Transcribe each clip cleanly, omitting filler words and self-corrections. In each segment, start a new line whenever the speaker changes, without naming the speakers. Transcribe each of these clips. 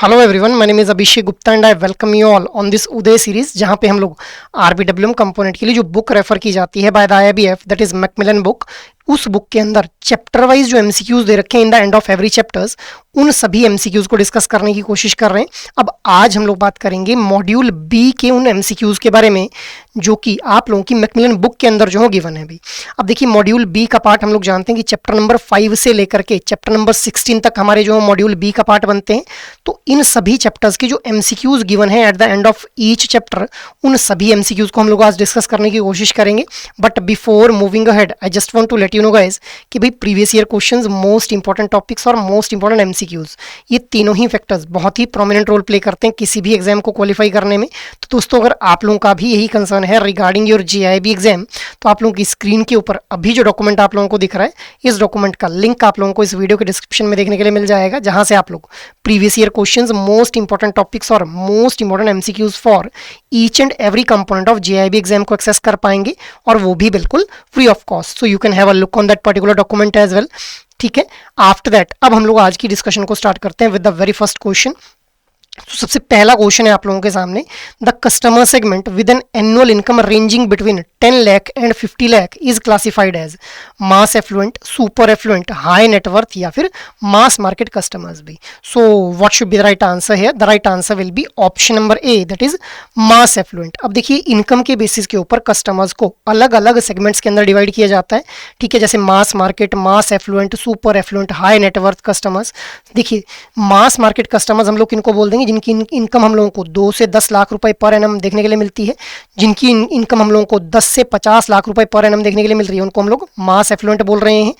Hello everyone, my name is Abhishek Gupta and I welcome you all on this Uday series, जहां पे हम लोग आरबीडब्ल्यूएम component के लिए जो बुक रेफर की जाती है by the IIBF, that is Macmillan book, उस बुक के अंदर चैप्टर वाइज जो एमसीक्यूज दे रखे हैं in the end of every chapters, उन सभी एमसीक्यूज को डिस्कस करने की कोशिश कर रहे हैं। अब आज हम लोग बात करेंगे मॉड्यूल बी के उन एमसीक्यूज के बारे में जो कि आप लोगों की मैकमिलन बुक के अंदर जो है गिवन है अभी। अब देखिए, मॉड्यूल बी का पार्ट हम लोग जानते हैं कि चैप्टर नंबर 5 से लेकर के चैप्टर नंबर 16 तक हमारे जो मॉड्यूल बी का पार्ट बनते हैं। तो इन सभी चैप्टर्स के जो एमसीक्यूज गिवन है eight the end of each chapter, उन सभी एमसीक्यूज को हम लोग आज डिस्कस करने की कोशिश करेंगे। But before moving ahead, I just want to let you know guys कि भाई previous year questions, most important topics और मोस्ट इंपॉर्टेंट एमसीक्यूज, ये तीनों ही फैक्टर्स बहुत ही प्रोमिनेंट रोल प्ले करते हैं किसी भी एग्जाम को क्वालिफाई करने में। तो दोस्तों, अगर आप लोगों का भी यही कंसर्न है रिगार्डिंग योर जेआईबी एग्जाम, तो आप लोगों की स्क्रीन के ऊपर अभी जो डॉक्यूमेंट आप लोगों को दिख रहा है, इस डॉक्यूमेंट का लिंक आप लोगों को इस वीडियो के डिस्क्रिप्शन में देखने के लिए मिल जाएगा, जहां से आप लोग previous year questions, most important topics और most important MCQs for each and every component of JAIIB exam को एक्सेस कर पाएंगे, और वो भी बिल्कुल free of cost. So you can have a look on that particular document as well. ठीक है, आफ्टर दैट अब हम लोग आज की डिस्कशन को स्टार्ट करते हैं with the very first question. तो सबसे पहला क्वेश्चन है आप लोगों के सामने, the customer segment with an annual income ranging between 10 lakh and 50 lakh is classified as mass affluent, super affluent, high net worth या फिर मास मार्केट कस्टमर्स भी। So what should be the right answer here? The right answer will be option number A, that is mass affluent. अब देखिए, income के basis के ऊपर customers को अलग अलग सेगमेंट्स के अंदर डिवाइड किया जाता है। ठीक है, जैसे mass market, mass affluent, super affluent, high net worth customers. देखिए, मास मार्केट कस्टमर्स हम लोग किनको बोल देंगे? जिनकी इनकम हम लोगों को 2 से 10 लाख रुपए पर एनम देखने के लिए मिलती है, जिनकी इनकम हम लोगों को 10 से 50 लाख रुपए पर एनम देखने के लिए मिल रही है, उनको हम लोग मास एफ्लुएंट बोल रहे हैं।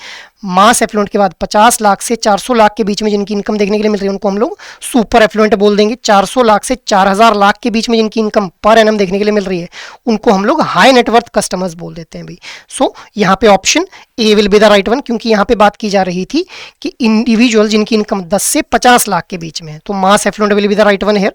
मास एफ्लुएंट के बाद 50 लाख से 400 लाख के बीच में जिनकी इनकम देखने के लिए मिल रही है, उनको हम लोग सुपर एफ्लुएंट बोल देंगे। 400 लाख से 4000 लाख के बीच में जिनकी इनकम पर एनम देखने के लिए मिल रही है, उनको हम लोग हाई नेटवर्थ कस्टमर्स बोल देते हैं भाई। सो यहाँ पे option A will be the right one, क्योंकि यहाँ पे बात की जा रही थी कि इंडिविजुअल जिनकी इनकम 10 से 50 लाख के बीच में है, तो mass affluent will be the right one here.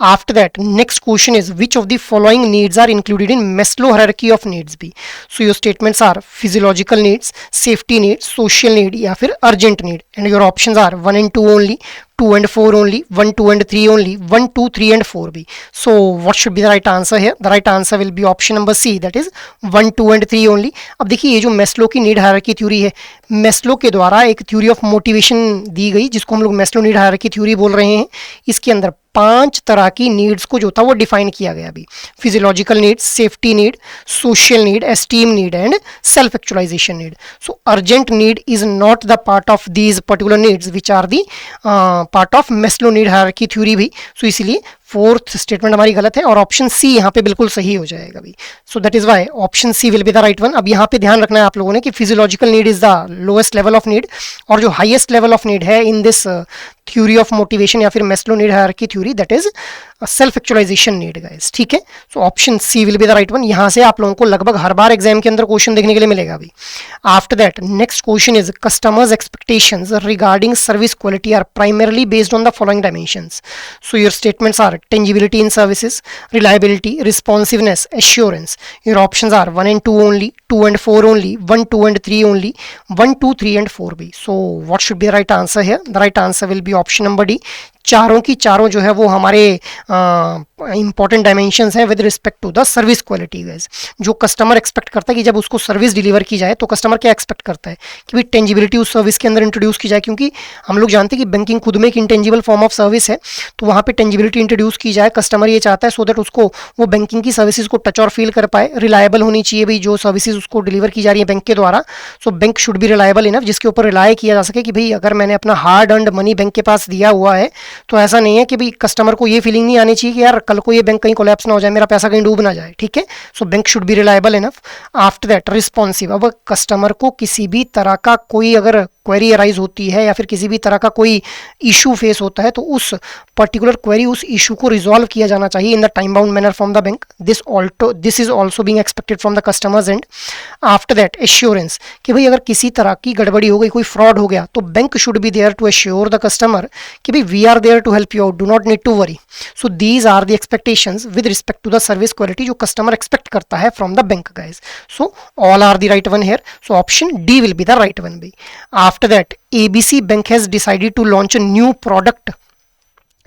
After that next question is which of the following needs are included in Maslow hierarchy of needs B. So your statements are physiological needs, safety needs, social need या फिर urgent need, and your options are 1 and 2 only, 2 and 4 only, 1, 2 and 3 only, 1, 2, 3 and 4 भी। So what should be the right answer here? The right answer will be option number C, that is 1, 2 and 3 only। अब देखिए, ये जो Maslow की need hierarchy theory है, Maslow के द्वारा एक थ्योरी ऑफ मोटिवेशन दी गई, जिसको हम लोग मेस्लो नीड हायरार्की थ्योरी बोल रहे हैं। इसके अंदर 5 तरह की नीड्स को जो था वो डिफाइन किया गया अभी: physiological need, safety need, social need, esteem need and self actualization need. So urgent need is not the part of these particular needs which are the part of Maslow need hierarchy theory भी। So इसलिए fourth statement हमारी गलत है और option C यहाँ पे बिल्कुल सही हो जाएगा भी। So that is why option C will be the right one. अब यहाँ पे ध्यान रखना है आप लोगों ने कि physiological need is the lowest level of need, और जो हाईएस्ट लेवल ऑफ नीड है in this theory of motivation या फिर Maslow need hierarchy theory, that is self actualization need guys. ठीक है, so option C will be the right one. यहाँ से आप लोगों को लगभग हर बार एग्जाम के अंदर क्वेश्चन देखने के लिए मिलेगा अभी। After that next question is customers expectations regarding service quality are primarily based on the following dimensions. So your statements are tangibility in services, reliability, responsiveness, assurance. Your options are 1 and 2 only, 2 and 4 only, 1, 2 and 3 only, 1, 2, 3 and 4 भी। So what should be the right answer here? The right answer will be option number D. चारों की चारों जो है वो हमारे important dimensions हैं with respect to the service quality guys. जो कस्टमर एक्सपेक्ट करता है कि जब उसको सर्विस डिलीवर की जाए, तो कस्टमर क्या एक्सपेक्ट करता है कि भाई टेंजिबिलिटी उस सर्विस के अंदर इंट्रोड्यूस की जाए, क्योंकि हम लोग जानते हैं कि बैंकिंग खुद में एक इंटेंजिबल फॉर्म ऑफ सर्विस है। तो वहाँ पे टेंजिबिलिटी इंट्रोड्यूस की जाए, कस्टमर ये चाहता है सो दैट उसको वो बैंकिंग की सर्विसेज को टच और फील कर पाए। रिलायबल होनी चाहिए भाई जो सर्विसेज उसको डिलीवर की जा रही है बैंक के द्वारा। So bank should B reliable enough, जिसके ऊपर रिलाय किया जा सके कि भाई अगर मैंने अपना हार्ड अर्न्ड मनी बैंक के पास दिया हुआ है, तो ऐसा नहीं है कि भाई कस्टमर को ये फीलिंग नहीं आनी चाहिए कि यार कल को ये बैंक कहीं कोलैप्स ना हो जाए, मेरा पैसा कहीं डूब ना जाए। ठीक है, so bank should B reliable enough. After that responsive. अब कस्टमर को किसी भी तरह का कोई अगर क्वेरी अराइज होती है या फिर किसी भी तरह का कोई इशू फेस होता है, तो उस पर्टिकुलर क्वेरी, उस इशू को रिजॉल्व किया जाना चाहिए in the time bound manner from the bank. This is also being expected from the customers and. After that assurance, कि भाई अगर किसी तरह की गड़बड़ी हो गई, कोई फ्रॉड हो गया, तो bank should be there to assure the customer कि भाई we are there to help you out, do not need to worry. So these are the expectations with respect to the service quality जो customer expect करता है from the bank guys. So all are the right one here. So option D will be the right one भी। After that, ABC Bank has decided to launch a new product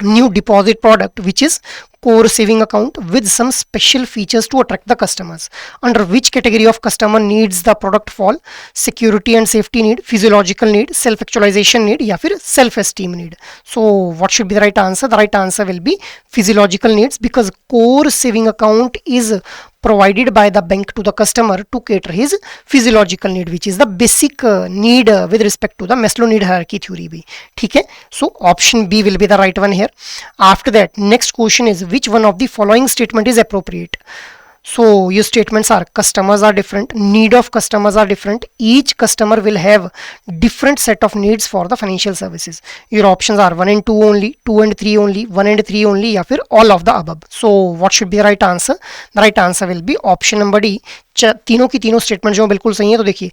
new deposit product which is core saving account with some special features to attract the customers. Under which category of customer needs the product fall? Security and safety need, physiological need, self actualization need या फिर self esteem need. So what should be the right answer? The right answer will be physiological needs, because core saving account is provided by the bank to the customer to cater his physiological need, which is the basic need with respect to the Maslow need hierarchy theory भी. ठीक है, so option B will be the right one here. After that, next question is which one of the following statement is appropriate? So your statements are customers are different, need of customers are different, each customer will have different set of needs for the financial services. Your options are 1 and 2 only, 2 and 3 only, 1 and 3 only, या फिर all of the above. So what should be the right answer? The right answer will be option number D. तीनों की तीनों statement जो बिल्कुल सही है. तो देखिए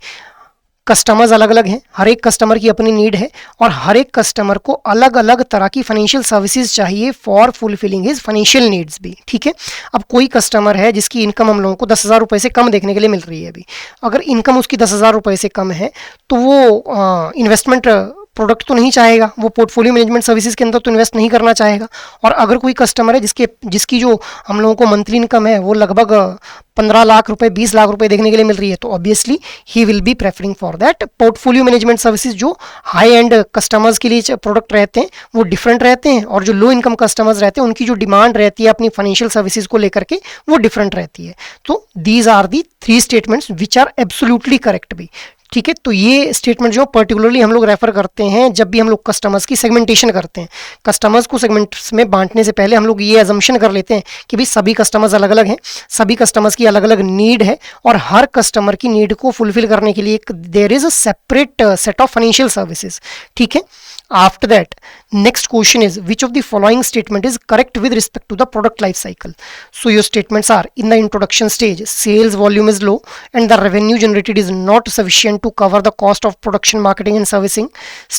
कस्टमर्स अलग अलग हैं, हर एक कस्टमर की अपनी नीड है और हर एक कस्टमर को अलग अलग तरह की फाइनेंशियल सर्विसेज चाहिए for fulfilling his financial needs भी. ठीक है, अब कोई कस्टमर है जिसकी इनकम हम लोगों को 10,000 रुपये से कम देखने के लिए मिल रही है. अभी अगर इनकम उसकी 10,000 रुपये से कम है तो वो इन्वेस्टमेंट प्रोडक्ट तो नहीं चाहेगा, वो पोर्टफोलियो मैनेजमेंट सर्विसेज के अंदर तो इन्वेस्ट नहीं करना चाहेगा. और अगर कोई कस्टमर है जिसकी जो हम लोगों को मंथली इनकम है वो लगभग 15 लाख रुपए 20 लाख रुपए देखने के लिए मिल रही है, तो obviously he will be preferring for that portfolio management services. जो हाई एंड कस्टमर्स के लिए प्रोडक्ट रहते हैं वो डिफरेंट रहते हैं, और जो लो इनकम कस्टमर्स रहते हैं उनकी जो डिमांड रहती है अपनी फाइनेंशियल सर्विसेज को लेकर के वो डिफरेंट रहती है. तो these are the 3 statements which are absolutely correct भी. ठीक है, तो ये स्टेटमेंट जो पर्टिकुलरली हम लोग रेफर करते हैं जब भी हम लोग कस्टमर्स की सेगमेंटेशन करते हैं. कस्टमर्स को सेगमेंट्स में बांटने से पहले हम लोग ये अजम्पशन कर लेते हैं कि भाई सभी कस्टमर्स अलग अलग हैं, सभी कस्टमर्स की अलग अलग नीड है और हर कस्टमर की नीड को फुलफिल करने के लिए there is a separate set of financial services. ठीक है, after that next question is which of the following statement is correct with respect to the product life cycle? So your statements are in the introduction stage sales volume is low and the revenue generated is not sufficient to cover the cost of production marketing and servicing.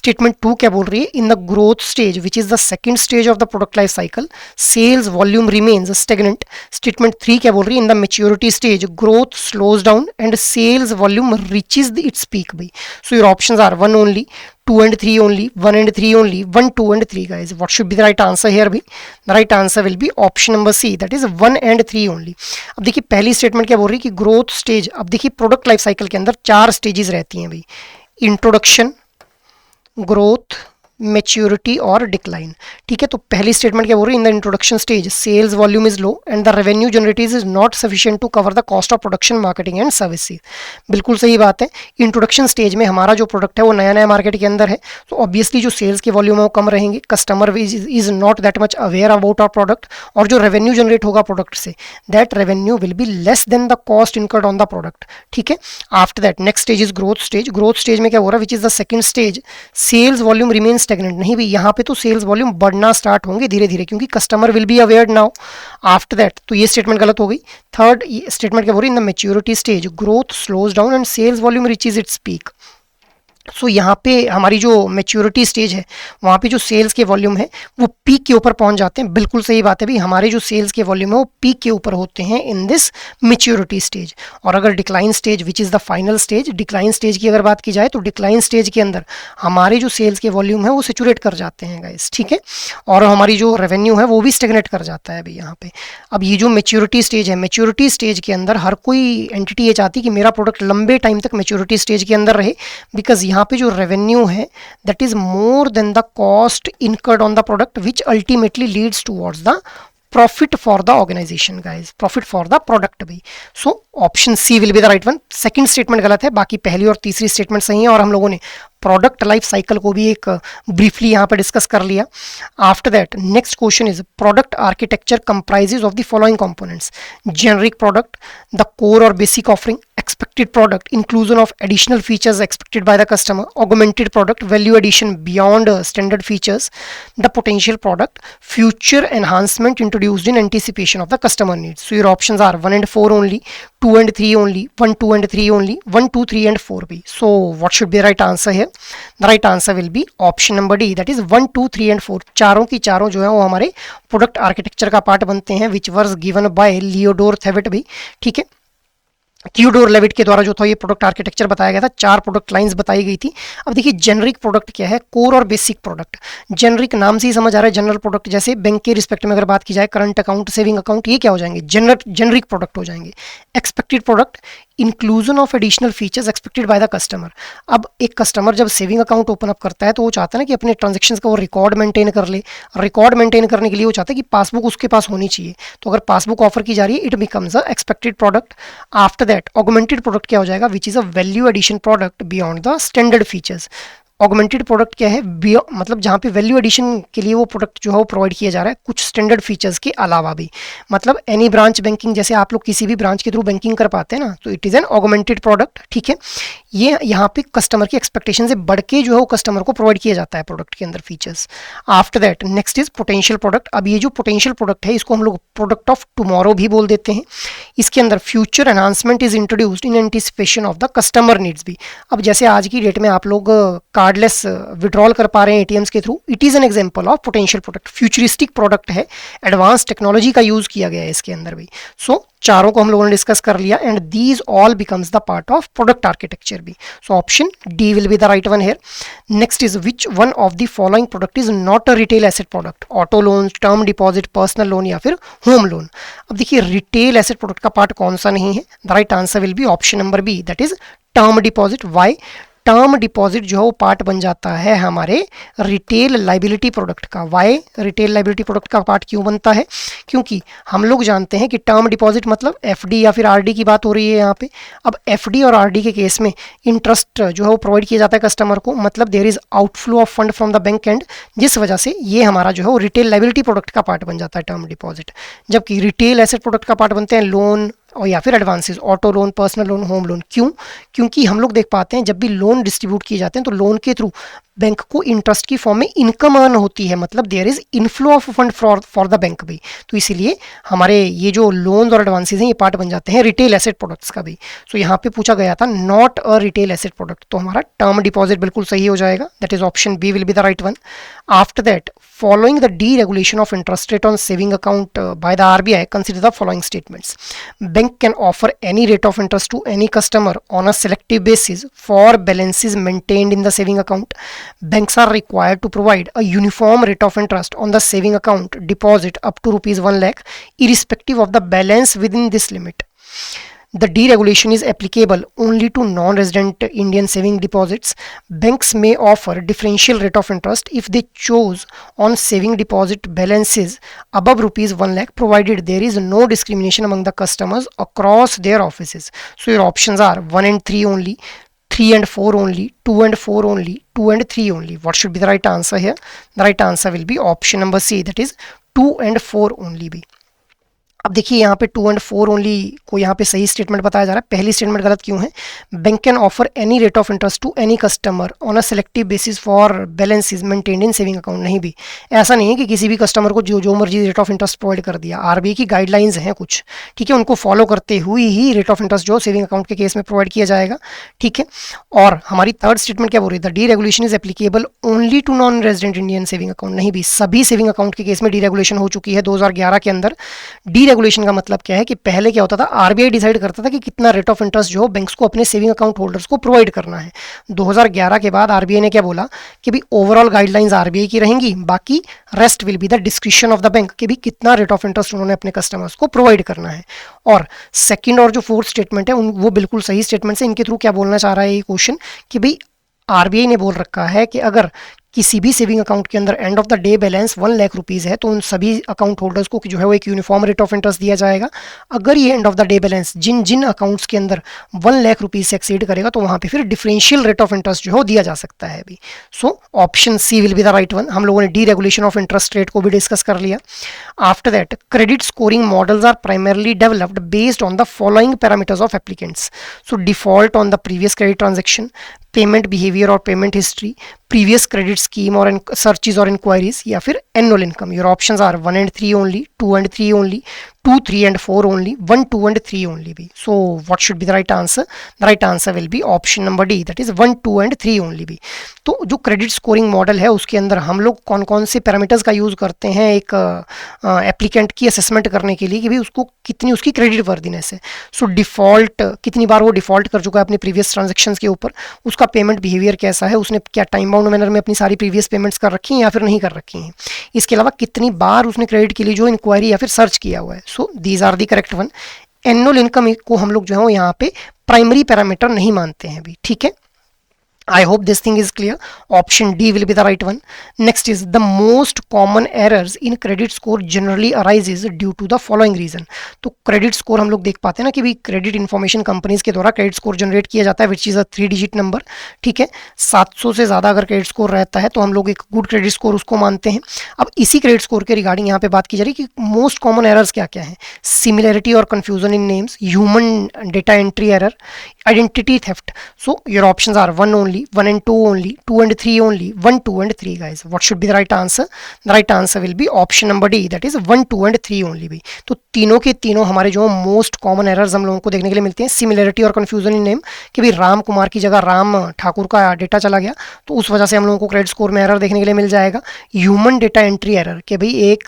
Statement 2 क्या बोल रही है? in the growth stage which is the second stage of the product life cycle sales volume remains stagnant. Statement 3 क्या बोल रही है? in the maturity stage growth slows down and sales volume reaches its peak by. So your options are 1 only, 2 and 3 only, 1 and 3 only, 1, 2 and 3 guys. What should be the right answer here भी? The right answer will be option number C, that is 1 and 3 only. अब देखिए पहली statement क्या बोल रही है कि growth stage. अब देखिए प्रोडक्ट लाइफ साइकिल के अंदर 4 स्टेजेस रहती हैं भाई, इंट्रोडक्शन, ग्रोथ, मेच्योरिटी और डिक्लाइन. ठीक है, तो पहली स्टेटमेंट क्या बोल रही है? In the introduction stage sales volume is low and the revenue generated is not sufficient to cover the cost of production marketing and services. बिल्कुल सही बात है. इंट्रोडक्शन स्टेज में हमारा जो प्रोडक्ट है वो नया नया मार्केट के अंदर है, तो ऑब्वियसली जो सेल्स के वॉल्यूम है वो कम रहेंगे, customer is not that much aware about our product, और जो रेवेन्यू जनरेट होगा प्रोडक्ट से that revenue will be less than the cost incurred on the product. ठीक है, after that next stage is growth stage. Growth stage में क्या हो रहा है? Which is the second stage sales volume remain stagnant. नहीं भी यहाँ पे तो सेल्स वॉल्यूम बढ़ना स्टार्ट होंगे धीरे धीरे क्योंकि customer will be aware now. After that तो ये स्टेटमेंट गलत हो गई. थर्ड स्टेटमेंट क्या बोल रही है? In the maturity stage growth slows down and sales volume reaches its peak. So यहाँ पे हमारी जो मैच्योरिटी स्टेज है वहाँ पे जो सेल्स के वॉल्यूम है वो पीक के ऊपर पहुँच जाते हैं. बिल्कुल सही बात है भी, हमारे जो सेल्स के वॉल्यूम है वो पीक के ऊपर होते हैं इन दिस मैच्योरिटी स्टेज. और अगर decline stage which is the final stage, decline stage की अगर बात की जाए तो डिक्लाइन स्टेज के अंदर हमारे जो सेल्स के वॉल्यूम है वो सेचुरेट कर जाते हैं गाइस. ठीक है, और हमारी जो रेवेन्यू है वो भी स्टेगनेट कर जाता है अभी यहाँ पे. अब ये जो मैच्योरिटी स्टेज है, मैच्योरिटी स्टेज के अंदर हर कोई एंटिटी ये चाहती है कि मेरा प्रोडक्ट लंबे टाइम तक मैच्योरिटी स्टेज के अंदर रहे, बिकॉज यहाँ पे जो रेवेन्यू है that is more than the cost incurred on the product which ultimately leads towards the profit for the organization guys, profit for the product भी. So option C will be the right one. Second statement गलत है, बाकी पहली और तीसरी statement सही है और हम लोगों ने प्रोडक्ट लाइफ साइकिल को भी एक ब्रीफली यहाँ पर डिस्कस कर लिया. After that next question is product architecture comprises of the following components: generic product, the core और basic offering, expected product, inclusion of additional features expected by the customer, augmented product, value addition beyond standard features, the potential product, future enhancement introduced in anticipation of the customer needs. So your options are 1 and 4 only, 2 and 3 only, 1, 2 and 3 only, 1, 2, 3 and 4 B. So what should be the right answer here? The right answer will be option number D, that is 1, 2, 3 and 4. चारों की चारों जो है वो हमारे product architecture का part बनते हैं, which was given by लियोडोर थेविट भी. ठीक है, थियोडोर लेविट के द्वारा जो था ये प्रोडक्ट आर्किटेक्चर बताया गया था, 4 प्रोडक्ट लाइंस बताई गई थी। अब देखिए जेनरिक प्रोडक्ट क्या है, कोर और बेसिक प्रोडक्ट। जेनरिक नाम से ही समझ आ रहा है, जनरल प्रोडक्ट, जैसे बैंक के रिस्पेक्ट में अगर बात की जाए करंट अकाउंट, सेविंग अकाउंट, ये क्या हो जाएंगे, जेनरिक प्रोडक्ट हो जाएंगे। Expected product, inclusion of additional features expected by the customer. अब एक कस्टमर जब सेविंग अकाउंट ओपन अप करता है तो वो चाहता है ना कि अपने ट्रांजेक्शन्स का वो रिकॉर्ड मेंटेन कर ले। रिकॉर्ड मेंटेन करने के लिए वो चाहता है कि पासबुक उसके पास होनी चाहिए। तो अगर पासबुक ऑफर की जा रही है, it becomes a expected product. After that augmented product क्या हो जाएगा, which is a value addition product beyond the standard features. Augmented product क्या है, मतलब जहाँ पे वैल्यू एडिशन के लिए वो प्रोडक्ट जो है वो प्रोवाइड किया जा रहा है कुछ स्टैंडर्ड फीचर्स के अलावा भी। मतलब एनी ब्रांच बैंकिंग, जैसे आप लोग किसी भी ब्रांच के थ्रू बैंकिंग कर पाते हैं ना, तो it is an augmented product. ठीक है, ये यहाँ पे कस्टमर की एक्सपेक्टेशन से बढ़ के जो है वो कस्टमर को प्रोवाइड किया जाता है प्रोडक्ट के अंदर features. After that next is potential product. अब ये जो पोटेंशियल प्रोडक्ट है इसको हम लोग प्रोडक्ट ऑफ टुमारो भी बोल देते हैं। इसके अंदर future enhancement is introduced in anticipation of the customer needs भी। अब जैसे आज की डेट में आप लोग कार्डलेस विड्रॉल कर पा रहे हैं एटीएम्स के through, it is an example of potential product. Futuristic product है, एडवांस टेक्नोलॉजी का यूज़ किया गया है इसके अंदर भी। सो चारों को हम लोगों ने डिस्कस कर लिया and these all becomes the part of product architecture भी। So option D will be the right one here. Next is which one of the following product is not a retail asset product, auto loan, term deposit, personal loan या फिर home loan. अब देखिए retail asset product का part कौन सा नहीं है, the right answer will be option number B, that is term deposit. Y, term deposit जो है वो पार्ट बन जाता है हमारे रिटेल लाइबिलिटी प्रोडक्ट का। वाई रिटेल लाइबिलिटी प्रोडक्ट का पार्ट क्यों बनता है, क्योंकि हम लोग जानते हैं कि टर्म डिपॉजिट मतलब एफडी या फिर आरडी की बात हो रही है यहाँ पे। अब एफडी और आरडी के केस में इंटरेस्ट जो है वो प्रोवाइड किया जाता है कस्टमर को, मतलब there is outflow of fund from the bank and, जिस वजह से ये हमारा जो है वो रिटेल लाइबिलिटी प्रोडक्ट का पार्ट बन जाता है टर्म डिपॉजिट। जबकि रिटेल एसेट प्रोडक्ट का पार्ट बनते हैं लोन और या फिर advances, auto loan, personal loan, home loan. क्यों, क्योंकि हम लोग देख पाते हैं जब भी लोन डिस्ट्रीब्यूट किए जाते हैं तो लोन के थ्रू बैंक को इंटरेस्ट की फॉर्म में इनकम अर्न होती है, मतलब there is inflow of fund for the bank भी। तो इसीलिए हमारे ये जो लोन और एडवांसेस हैं ये पार्ट बन जाते हैं रिटेल एसेट प्रोडक्ट्स का भी। सो यहाँ पे पूछा गया था not a retail asset product, तो हमारा टर्म डिपॉजिट बिल्कुल सही हो जाएगा, that is option B will be the right one. After that following the deregulation of interest rate on saving account by the RBI, consider the following statements. Bank can offer any rate of interest to any customer on a selective basis for balances maintained in the saving account. Banks are required to provide a uniform rate of interest on the saving account deposit up to rupees 1 lakh, irrespective of the balance within this limit. The deregulation is applicable only to non-resident Indian saving deposits. Banks may offer differential rate of interest if they choose on saving deposit balances above rupees 1 lakh, provided there is no discrimination among the customers across their offices. So your options are 1 and 3 only, 3 and 4 only, 2 and 4 only, 2 and 3 only. What should be the right answer here? The right answer will be option number C, that is 2 and 4 only be. अब देखिए यहाँ पे 2 and 4 only को यहाँ पे सही statement बताया जा रहा है, पहली स्टेटमेंट गलत क्यों है। Bank can offer any rate of interest to any customer on a selective basis for balances maintained in saving account, नहीं भी ऐसा नहीं है कि किसी भी कस्टमर को जो मर्जी रेट ऑफ इंटरेस्ट प्रोवाइड कर दिया। आरबीआई की गाइडलाइंस हैं कुछ, ठीक है, उनको फॉलो करते हुए ही रेट ऑफ इंटरेस्ट जो सेविंग अकाउंट के केस में प्रोवाइड किया जाएगा, ठीक है। और हमारी थर्ड स्टेटमेंट क्या बोल रही है, the deregulation is applicable only to non resident Indian saving account, नहीं भी सभी सेविंग अकाउंट के केस में डी रेगुलेशन हो चुकी है 2011 के अंदर। डी रेगुलेशन का मतलब क्या है कि पहले क्या होता था, आरबीआई डिसाइड करता था कि कितना रेट ऑफ इंटरेस्ट जो बैंक्स को अपने सेविंग अकाउंट होल्डर्स को प्रोवाइड करना है। 2011 के बाद आरबीआई ने क्या बोला कि भी ओवरऑल गाइडलाइंस आरबीआई की रहेंगी, बाकी rest will be the description of the bank कि भी कितना रेट ऑफ इंटरेस्ट उन्होंने अपने कस्टमर्स को प्रोवाइड करना है। और सेकंड और जो फोर्थ स्टेटमेंट है वो बिल्कुल सही स्टेटमेंट है। इनके थ्रू क्या बोलना चाह रहा है ये क्वेश्चन कि भाई आरबीआई ने बोल रखा है कि अगर किसी भी सेविंग अकाउंट के अंदर and of the day balance 1 lakh rupees है तो उन सभी अकाउंट होल्डर्स को जो है वो एक यूनिफॉर्म रेट ऑफ इंटरेस्ट दिया जाएगा। अगर ये end of the day balance जिन जिन अकाउंट्स के अंदर 1 लाख रुपीज़ से एक्सीड करेगा तो वहाँ पे फिर डिफरेंशियल रेट ऑफ इंटरेस्ट जो है दिया जा सकता है अभी। So option C will be the right one. हम लोगों ने deregulation of interest rate को भी डिस्कस कर लिया। After that credit scoring models are primarily developed based on the following parameters of applicants. So default on the previous credit transaction, payment behaviour और payment history, previous credit scheme और searches और inquiries, या फिर annual income. Your options are 1 and 3 only, 2 and 3 only, 2, 3 and 4 only, 1, 2 and 3 only be. So what should be the right answer? The right answer will be option number D, that is 1, 2 and 3 only be. तो जो credit scoring model है उसके अंदर हम लोग कौन कौन से पैरामीटर्स का यूज़ करते हैं एक एप्लीकेंट की असेसमेंट करने के लिए कि भाई उसको कितनी उसकी क्रेडिट वर्दीनेस है. सो डिफ़ॉल्ट कितनी बार वो डिफ़ॉल्ट कर चुका है अपने प्रीवियस ट्रांजेक्शन्स के ऊपर, उसका पेमेंट बिहेवियर कैसा है, उसने क्या टाइम बाउंड मैनर में अपनी सारी प्रीवियस पेमेंट्स कर रखी हैं या फिर नहीं कर रखी हैं, इसके अलावा कितनी बार उसने क्रेडिट के लिए जो इंक्वायरी या फिर सर्च किया हुआ है. So these are the correct one. Annual income को हम लोग जो है वो यहाँ पे प्राइमरी पैरामीटर नहीं मानते हैं अभी. ठीक है, I hope this thing is clear. Option D will be the right one. Next is the most common errors in credit score generally arises due to the following reason. तो credit score हम लोग देख पाते हैं ना कि भाई credit information companies के द्वारा क्रेडिट स्कोर जनरेट किया जाता है which is a 3 digit number. ठीक है, 700 से ज़्यादा अगर क्रेडिट स्कोर रहता है तो हम लोग एक गुड क्रेडिट स्कोर उसको मानते हैं. अब इसी क्रेडिट स्कोर के रिगार्डिंग यहाँ पे बात की जा रही है कि मोस्ट कॉमन एरर्स क्या क्या है. सिमिलैरिटी और confusion in names, human data entry error, identity theft. So your options are 1 only, 1 and 2 only, 2 and 3 only, 1, 2 and 3 guys. What should be the right answer? The right answer will be option number D, that is 1, 2 and 3 only भी. तो तीनों के तीनों हमारे जो most common errors हम लोगों को देखने के लिए मिलते हैं. सिमिलरिटी और कन्फ्यूजन इन नेम कि भाई राम कुमार की जगह राम ठाकुर का डेटा चला गया तो उस वजह से हम लोगों को क्रेडिट स्कोर में एरर देखने के लिए मिल जाएगा. ह्यूमन डेटा एंट्री एरर कि भाई एक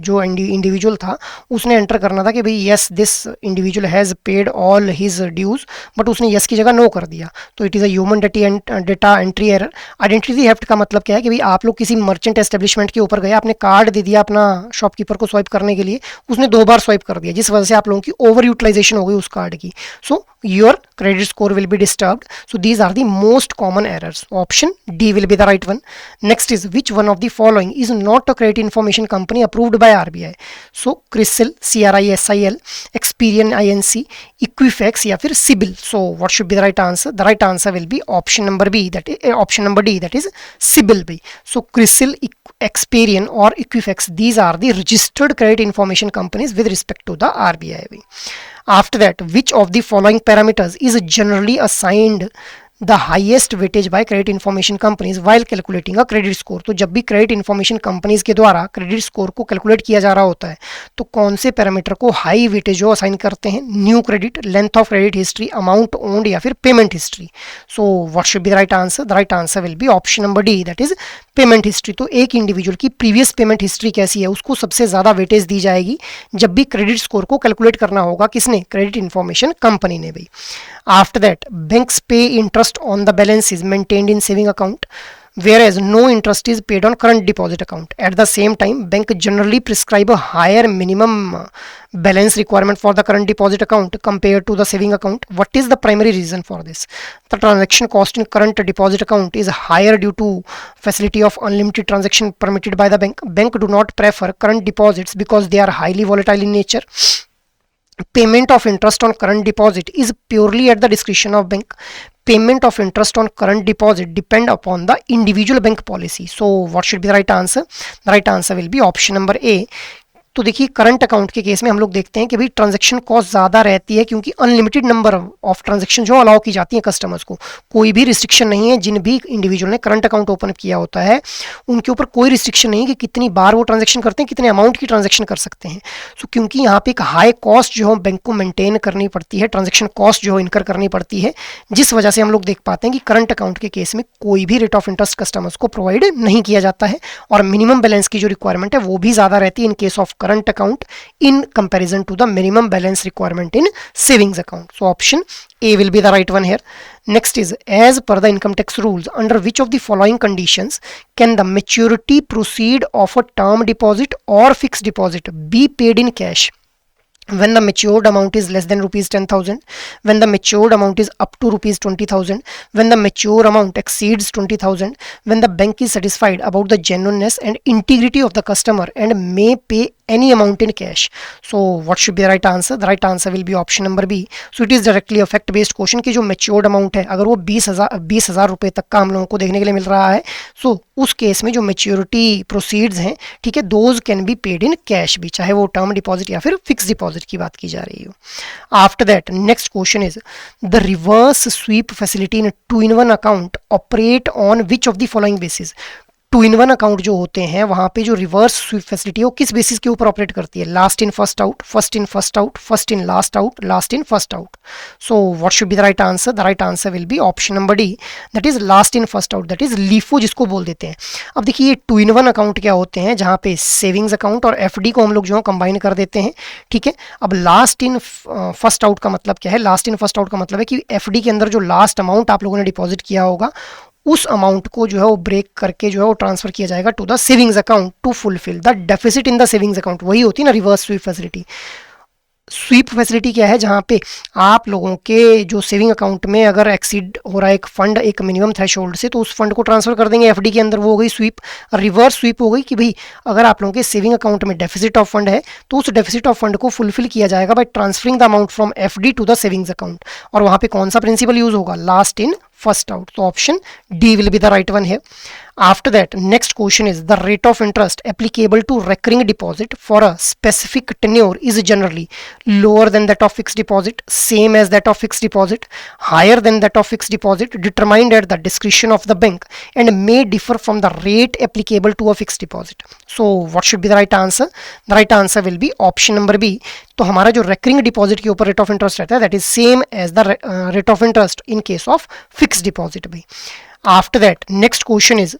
जो इंडिविजुअल था उसने एंटर करना था कि भाई yes this individual has paid all his dues but उसने यस की जगह नो कर दिया, तो it is a human data entry error. Identity theft का मतलब क्या है कि भाई आप लोग किसी मर्चेंट एस्टेब्लिशमेंट के ऊपर गए, आपने कार्ड दे दिया अपना शॉपकीपर को स्वाइप करने के लिए, उसने 2 बार स्वाइप कर दिया जिस वजह से आप लोगों की ओवर यूटिलाइजेशन हो गई उस कार्ड की. सो your credit score will be disturbed. So these are the most common errors. Option D will be the right one. Next is which one of the following is not a credit information company approved by RBI? So CRISIL, CRISIL, Experian INC, Equifax या फिर CIBIL. So what should be the right answer? The right answer will be option number B, that is option number D, that is CIBIL B. So CRISIL, Experian or Equifax, these are the registered credit information companies with respect to the RBI. After that, which of the following parameters is generally assigned the highest weightage by credit information companies while calculating a credit score? तो जब भी credit information companies के द्वारा credit score को calculate किया जा रहा होता है तो कौन से पैरामीटर को हाई वेटेज जो असाइन करते हैं? New credit, length of credit history, amount owned या फिर payment history. So what should be the right answer? The right answer will be option number D, that is payment history. तो एक individual की previous payment history कैसी है उसको सबसे ज़्यादा वेटेज दी जाएगी जब भी क्रेडिट स्कोर को कैलकुलेट करना होगा. किसने? क्रेडिट इन्फॉर्मेशन कंपनी ने भी. After that, banks pay interest on the balances maintained in saving account, whereas no interest is paid on current deposit account. At the same time, bank generally prescribe a higher minimum balance requirement for the current deposit account compared to the saving account. What is the primary reason for this? The transaction cost in current deposit account is higher due to facility of unlimited transaction permitted by the bank. Bank do not prefer current deposits because they are highly volatile in nature. Payment of interest on current deposit is purely at the discretion of bank. Payment of interest on current deposit depend upon the individual bank policy. So what should be the right answer? The right answer will be option number A. तो देखिए current account के case में हम लोग देखते हैं कि भाई ट्रांजैक्शन कॉस्ट ज़्यादा रहती है क्योंकि अनलिमिटेड नंबर ऑफ ट्रांजैक्शन जो अलाउ की जाती है कस्टमर्स को, कोई भी रिस्ट्रिक्शन नहीं है. जिन भी इंडिविजुअल ने करंट अकाउंट ओपन किया होता है उनके ऊपर कोई रिस्ट्रिक्शन नहीं है कि कितनी बार वो ट्रांजैक्शन करते हैं, कितने अमाउंट की ट्रांजैक्शन कर सकते हैं. सो क्योंकि यहाँ पे एक हाई कॉस्ट जो है बैंक को मेंटेन करनी पड़ती है, ट्रांजैक्शन कॉस्ट जो है इनकर करनी पड़ती है, जिस वजह से हम लोग देख पाते हैं कि करंट अकाउंट के केस में कोई भी रेट ऑफ इंटरेस्ट कस्टमर्स को प्रोवाइड नहीं किया जाता है और मिनिमम बैलेंस की जो रिक्वायरमेंट है वो भी ज़्यादा रहती है इन case of current account in comparison to the minimum balance requirement in savings account. So option A will be the right one here. Next is, as per the income tax rules, under which of the following conditions can the maturity proceed of a term deposit or fixed deposit be paid in cash? When the matured amount is less than rupees 10,000, when the matured amount is up to rupees 20,000, when the mature amount exceeds 20,000, when the bank is satisfied about the genuineness and integrity of the customer and may pay any amount in cash. So what should be the right answer? The right answer will be option number B. So it is directly a fact based question कि जो matured amount है अगर वो 20,000 रुपये तक का हम लोगों को देखने के लिए मिल रहा है, so उस केस में जो मेच्योरिटी प्रोसीड्स हैं, ठीक है, those can be paid in cash भी, चाहे वो टर्म डिपॉजिट या फिर फिक्स डिपॉजिट की बात की जा रही हो. After that next question is the reverse sweep facility in 2-in-1 account operate on which of the following basis? Two in one account जो होते हैं वहां पे जो रिवर्स स्वीप फैसिलिटी है वो किस बेसिस के ऊपर ऑपरेट करती है? Last in first out, first in first out, first in last out, last in first out. So what should be the right answer? The right answer will be option number D, that is last in first out, that is LIFO जिसको बोल देते हैं. अब देखिए ये to in one account क्या होते हैं, जहां पे सेविंग्स अकाउंट और एफडी को हम लोग जो है कंबाइन कर देते हैं. ठीक है, अब लास्ट इन फर्स्ट आउट का मतलब क्या है? लास्ट इन फर्स्ट आउट का मतलब है कि एफडी के अंदर जो लास्ट अमाउंट आप लोगों ने डिपॉजिट किया होगा उस अमाउंट को जो है वो ब्रेक करके जो है वो ट्रांसफर किया जाएगा to the savings account to fulfil the deficit in the savings account. वही होती है ना reverse sweep facility. Sweep facility क्या है? जहां पे आप लोगों के जो सेविंग अकाउंट में अगर एक्सीड हो रहा है एक फंड एक मिनिमम थ्रेशोल्ड से, तो उस फंड को ट्रांसफर कर देंगे एफडी के अंदर. वो हो गई स्वीप. रिवर्स स्वीप हो गई कि भाई अगर आप लोगों के सेविंग अकाउंट में डेफिसिट ऑफ फंड है तो उस डेफिसिट ऑफ फंड को फुलफिल किया जाएगा by transferring the amount from FD to the savings account. और वहां पे कौन सा प्रिंसिपल यूज होगा? Last in first out. So option D will be the right one here. After that, next question is the rate of interest applicable to recurring deposit for a specific tenure is generally lower than that of fixed deposit, same as that of fixed deposit, higher than that of fixed deposit, determined at the discretion of the bank, and may differ from the rate applicable to a fixed deposit. So what should be the right answer? The right answer will be option number B. तो हमारा जो recurring deposit के ऊपर rate of interest रहता है that is same as the rate of interest in case of fixed deposit भी. After that next question is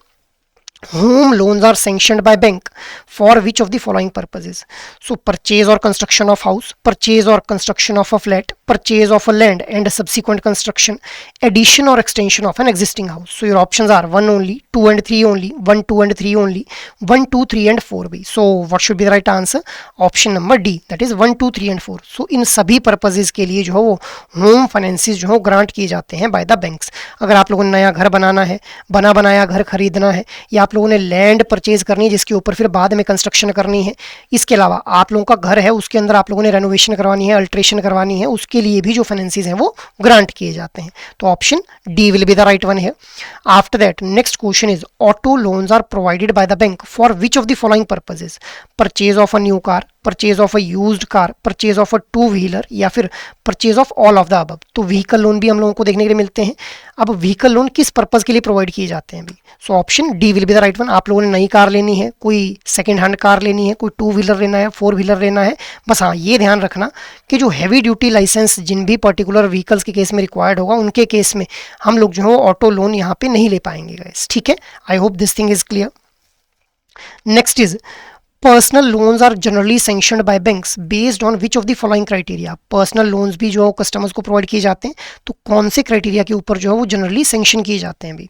whom loans are sanctioned by bank for which of the following purposes? So purchase or construction of house, purchase or construction of a flat, purchase of a land and subsequent construction, addition or extension of an existing house. So your options are 1 only, 2 and 3 only, 1, 2 and 3 only, 1, 2, 3 and 4 भी. So what should be the right answer? Option number D, that is 1, 2, 3 and 4. So इन सभी purposes के लिए जो है वो home finances जो है grant किए जाते हैं बाय द बैंक्स. अगर आप लोगों ने नया घर बनाना है, बना बनाया घर खरीदना है, या आप लोगों ने लैंड परचेज करनी है जिसके ऊपर फिर बाद में कंस्ट्रक्शन करनी है, इसके अलावा आप लोगों का घर है उसके अंदर आप लोगों ने रेनोवेशन करवानी है, अल्ट्रेशन करवानी है, उसके लिए भी जो फाइनेंसिस हैं वो ग्रांट किए जाते हैं. तो option D will be the right one है. After that next question is auto loans are provided by the bank for which of the following purposes? Purchase of a new car, purchase of a used car, purchase of a two wheeler, या फिर purchase of all of the above. तो vehicle loan भी हम लोगों को देखने के लिए मिलते हैं. अब व्हीकल लोन किस पर्पज के लिए प्रोवाइड किए जाते हैं भी? So option D will be the right one. आप लोगों ने नई कार लेनी है, कोई सेकंड हैंड कार लेनी है, कोई टू व्हीलर लेना है, फोर व्हीलर लेना है, बस हाँ ये ध्यान रखना कि जो हैवी ड्यूटी लाइसेंस जिन भी पर्टिकुलर व्हीकल्स के केस में रिक्वायर्ड होगा उनके केस में हम लोग जो है ऑटो लोन यहाँ पे नहीं ले पाएंगे गाइस. ठीक है, I hope this thing is clear. Next is personal loans are generally sanctioned by banks based on which of the following criteria? Personal loans भी जो कस्टमर्स को प्रोवाइड किए जाते हैं तो कौन से क्राइटेरिया के ऊपर जो है वो जनरली सैंक्शन किए जाते हैं भी?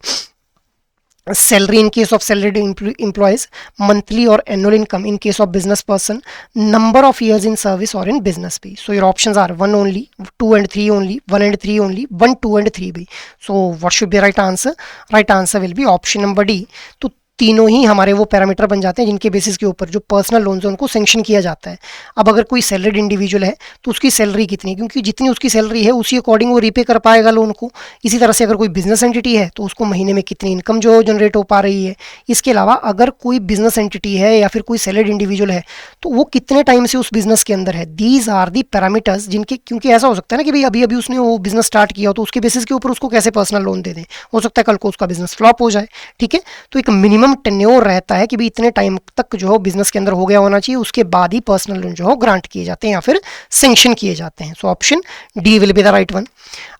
Salary in case of salaried employees, monthly और annual income in case of business person, number of years in service और इन बिजनेस भी. So your options are 1 only, 2 and 3 only, 1 and 3 only, 1, 2 and 3 भी. So what should be right answer? Right answer will be option number D. तो तीनों ही हमारे वो parameter बन जाते हैं जिनके बेसिस के ऊपर जो पर्सनल लोन्स हैं उनको सैंक्शन किया जाता है. अब अगर कोई सैलरीड इंडिविजुअल है तो उसकी सैलरी कितनी, क्योंकि जितनी उसकी सैलरी है उसी अकॉर्डिंग वो रीपे कर पाएगा लोन को. इसी तरह से अगर कोई बिजनेस एंटिटी है तो उसको महीने में कितनी इनकम जो जनरेट हो पा रही है. इसके अलावा अगर कोई बिजनेस एंटिटी है या फिर कोई सैलरीड इंडिविजुअल है तो वो कितने टाइम से उस बिजनेस के अंदर है. दीज आर दी पैरामीटर्स जिनके, क्योंकि ऐसा हो सकता है ना कि भाई अभी अभी उसने वो बिजनेस स्टार्ट किया हो तो उसके बेसिस के ऊपर उसको कैसे पर्सनल लोन दे दें. हो सकता है कल को उसका बिजनेस फ्लॉप हो जाए. ठीक है, तो एक मिनिमम टेन्योर रहता है कि भी इतने टाइम तक जो है बिजनेस के अंदर हो गया होना चाहिए, उसके बाद ही पर्सनल लोन जो है ग्रांट किए जाते हैं या फिर सैंक्शन किए जाते हैं. So option D will be the right one.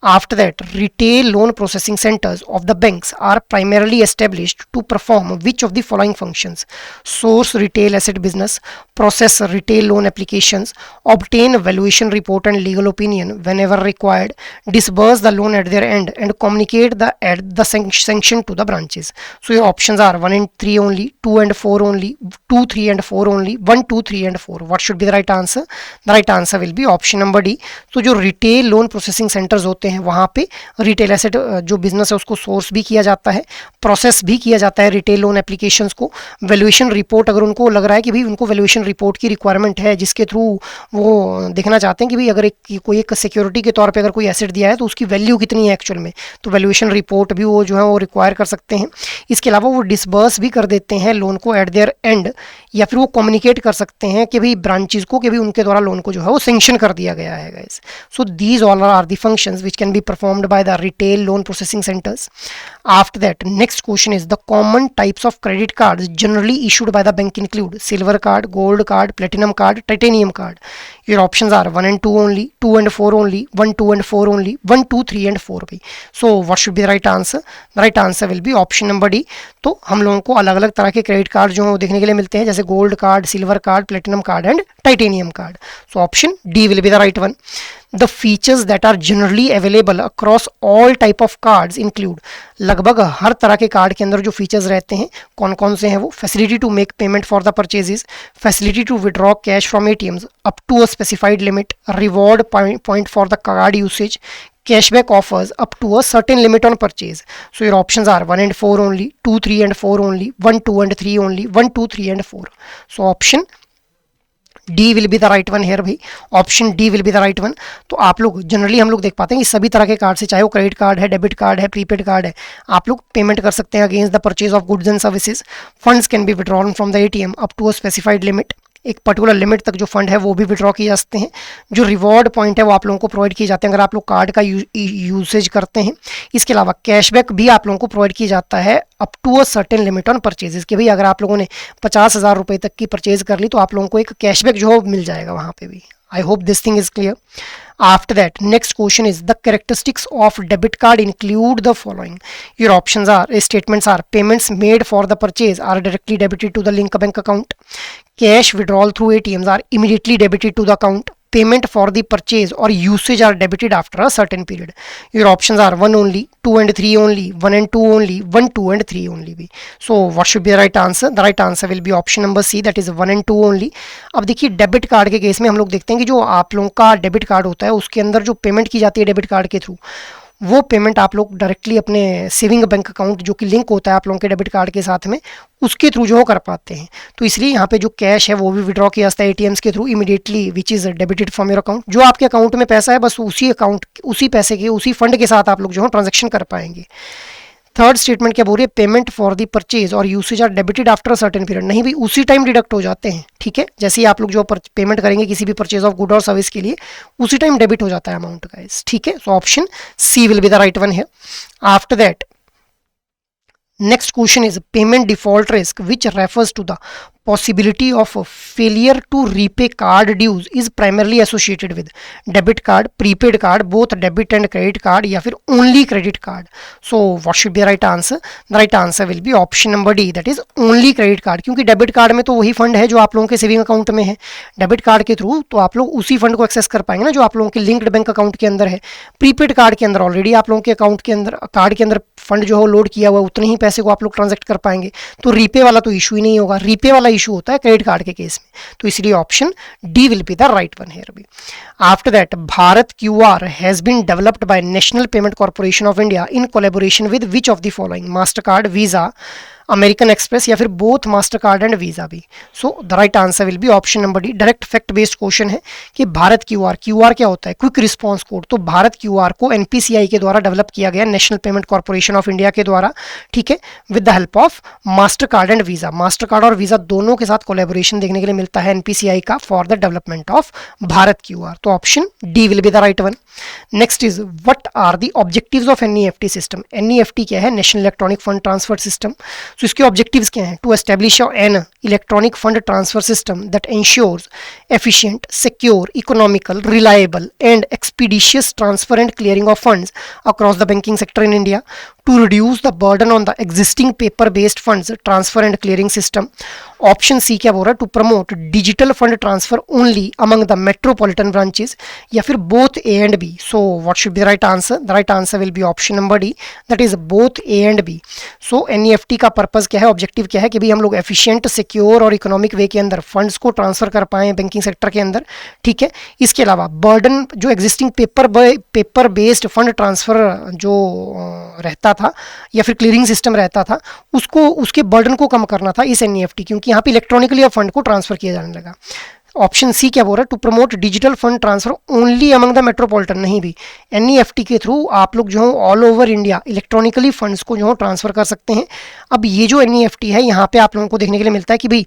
After that, retail loan processing centers of the banks are primarily established to perform which of the following functions? Source retail asset business, process retail loan applications, obtain valuation report and legal opinion whenever required, disburse the loan at their end, and communicate the sanction to the branches. So your options are 1 and 3 only, 2 and 4 only, 2, 3 and 4 only, 1, 2, 3 and 4. What should be the right answer? The right answer will be option number D. So जो retail loan processing centers होते हैं वहां पे retail asset जो business है उसको source भी किया जाता है, प्रोसेस भी किया जाता है रिटेल लोन एप्लीकेशंस को. वैल्यूएशन रिपोर्ट अगर उनको लग रहा है कि भाई उनको वैल्यूएशन रिपोर्ट की रिक्वायरमेंट है जिसके थ्रू वो देखना चाहते हैं कि भाई अगर कोई एक सिक्योरिटी के तौर पे अगर कोई एसेट दिया है तो उसकी वैल्यू कितनी है एक्चुअल में, तो वैल्यूएशन रिपोर्ट भी वो जो है वो रिक्वायर कर सकते हैं. इसके अलावा वो डिसबर्स भी कर देते हैं लोन को एट देयर एंड, या फिर वो कम्युनिकेट कर सकते हैं कि भाई ब्रांचेस को कि भाई उनके द्वारा लोन को जो है वो सैंक्शन कर दिया गया है guys. So these all are the functions which can be performed by the retail loan processing centers. After that, next question is the common types of credit cards generally issued by the bank include silver card, gold card, platinum card, titanium card. Your options are 1 and 2 only, 2 and 4 only, 1, 2 and 4 only, 1, 2, 3 and 4 भी. So what should be the right answer? The right answer will be option number D. तो हम लोगों को अलग अलग तरह के credit card जो देखने के लिए मिलते हैं, जैसे gold card, silver card, platinum card and titanium card. So option D will be the right one. The features that are generally available across all type of cards include, लगभग हर तरह के कार्ड के अंदर जो फीचर्स रहते हैं कौन कौन से हैं वो, facility to make payment for the purchases, facility to withdraw cash from ATMs up to a specified limit, reward point for the card usage, cashback offers up to a certain limit on purchase. So your options are 1 and 4 only, 2, 3 and 4 only, 1, 2 and 3 only, 1, 2, 3 and 4. So option D will be the right one here भाई. Option D will be the right one. तो आप लोग generally हम लोग देख पाते हैं कि सभी तरह के कार्ड से, चाहे वो क्रेडिट कार्ड है, डेबिट कार्ड है, प्रीपेड कार्ड है, आप लोग पेमेंट कर सकते हैं against the purchase of goods and services. Funds can be withdrawn from the ATM up to a specified limit. एक पर्टिकुलर लिमिट तक जो फंड है वो भी विड्रॉ किए जा सकते हैं. जो रिवॉर्ड पॉइंट है वो आप लोगों को प्रोवाइड किए जाते हैं अगर आप लोग कार्ड का यूसेज करते हैं. इसके अलावा कैशबैक भी आप लोगों को प्रोवाइड किया जाता है up to a certain limit on purchases, कि भाई अगर आप लोगों ने 50,000 रुपये तक की परचेज कर ली तो आप लोगों को एक कैशबैक जो है मिल जाएगा वहाँ पे भी. I hope this thing is clear. After that, next question is the characteristics of debit card include the following. Your options are, statements are, payments made for the purchase are directly debited to the link bank account. Cash withdrawal through ATMs are immediately debited to the account. Payment for the purchase or usage are debited after a certain period. Your options are 1 only, 2 and 3 only, 1 and 2 only, 1, 2 and 3 only भी. So what should be the right answer? The right answer will be option number C, that is 1 and 2 only. अब देखिए debit card के case में हम लोग देखते हैं कि जो आप लोगों का डेबिट कार्ड होता है उसके अंदर जो पेमेंट की जाती है डेबिट कार्ड के थ्रू, वो पेमेंट आप लोग डायरेक्टली अपने सेविंग बैंक अकाउंट जो कि लिंक होता है आप लोगों के डेबिट कार्ड के साथ में, उसके थ्रू जो कर पाते हैं. तो इसलिए यहाँ पे जो कैश है वो भी विड्रॉ किया जाता है एटीएम्स के through immediately, which is debited from your account. जो आपके अकाउंट में पैसा है बस उसी अकाउंट, उसी पैसे के, उसी फंड के साथ आप लोग जो है ट्रांजेक्शन कर पाएंगे. थर्ड स्टेटमेंट क्या बोल रही है, पेमेंट फॉर द परचेज और usage are debited after a certain period. नहीं भाई, उसी टाइम डिडक्ट हो जाते हैं. ठीक है, जैसे ही आप लोग जो पेमेंट करेंगे किसी भी परचेज ऑफ गुड और सर्विस के लिए, उसी टाइम डेबिट हो जाता है अमाउंट का. ठीक है, so option C will be the right one है. After that next question is payment default risk, which refers to the possibility of failure to repay card dues is primarily associated with debit card, prepaid card, both debit and credit card, या फिर only credit card. So what should be the right answer? The right answer will be option number D, that is only credit card. क्योंकि debit card में तो वही fund है जो आप लोगों के सेविंग अकाउंट में है. डेबिट कार्ड के थ्रू तो आप लोग उसी फंड को एक्सेस कर पाएंगे ना जो आप लोगों के लिंक्ड बैंक अकाउंट के अंदर है. प्रीपेड कार्ड के अंदर ऑलरेडी आप लोगों के अकाउंट के अंदर, कार्ड के अंदर फंड जो है लोड किया हुआ है, उतने ही पैसे को आप लोग ट्रांजेक्ट कर पाएंगे. तो रीपे वाला तो इशू ही नहीं होगा. रीपे वाला इशू होता है क्रेडिट कार्ड के केस में. तो इसलिए option D will be the right one here. After that, Bharat QR has been developed by National Payment Corporation of India in collaboration with which of the following, Mastercard, Visa, American Express, या फिर both Mastercard and Visa भी. So the right answer will be option number D. Direct fact based question है कि Bharat QR, QR क्या होता है, quick response code. तो Bharat QR को एनपीसीआई के द्वारा डेवलप किया गया, national Payment Corporation of India के द्वारा. ठीक है, with the help of master card and visa. Master card और वीजा दोनों के साथ कोलैबोरेशन देखने के लिए मिलता है एनपीसीआई का for the development of Bharat QR. तो option D will be the right one. Next is what are the objectives of NEFT system. NEFT क्या है, national electronic fund transfer system. So इसके ऑब्जेक्टिव्स क्या हैं, to establish an electronic fund transfer system that ensures efficient, secure, economical, reliable and expeditious transfer and clearing of funds across the banking sector in India, to reduce the burden on the existing paper based funds transfer and clearing system. Option C क्या बोल रहा है, to promote digital fund transfer only among the metropolitan branches, या फिर both A and B. So what should be the right answer? The right answer will be option number D, that is both A and B. So NEFT का purpose क्या है, objective क्या है कि भाई हम लोग एफिशिएंट, सिक्योर और इकोनॉमिक वे के अंदर फंड्स को ट्रांसफर कर पाएं बैंकिंग सेक्टर के अंदर. ठीक है, इसके अलावा बर्डन जो existing paper based fund transfer जो रहता था या फिर क्लियरिंग सिस्टम रहता था, उसको, उसके बर्डन को कम करना था इस एनईएफटी, क्योंकि यहाँ पे इलेक्ट्रॉनिकली अब फंड को ट्रांसफर किया जाने लगा. ऑप्शन सी क्या बोल रहा है, to promote digital fund transfer only among the metropolitan. नहीं भी, एनईएफटी के थ्रू आप लोग जो है all over India electronically funds को जो है ट्रांसफर कर सकते हैं. अब ये जो एनईएफटी है यहाँ पे आप लोगों को देखने के लिए मिलता है कि भाई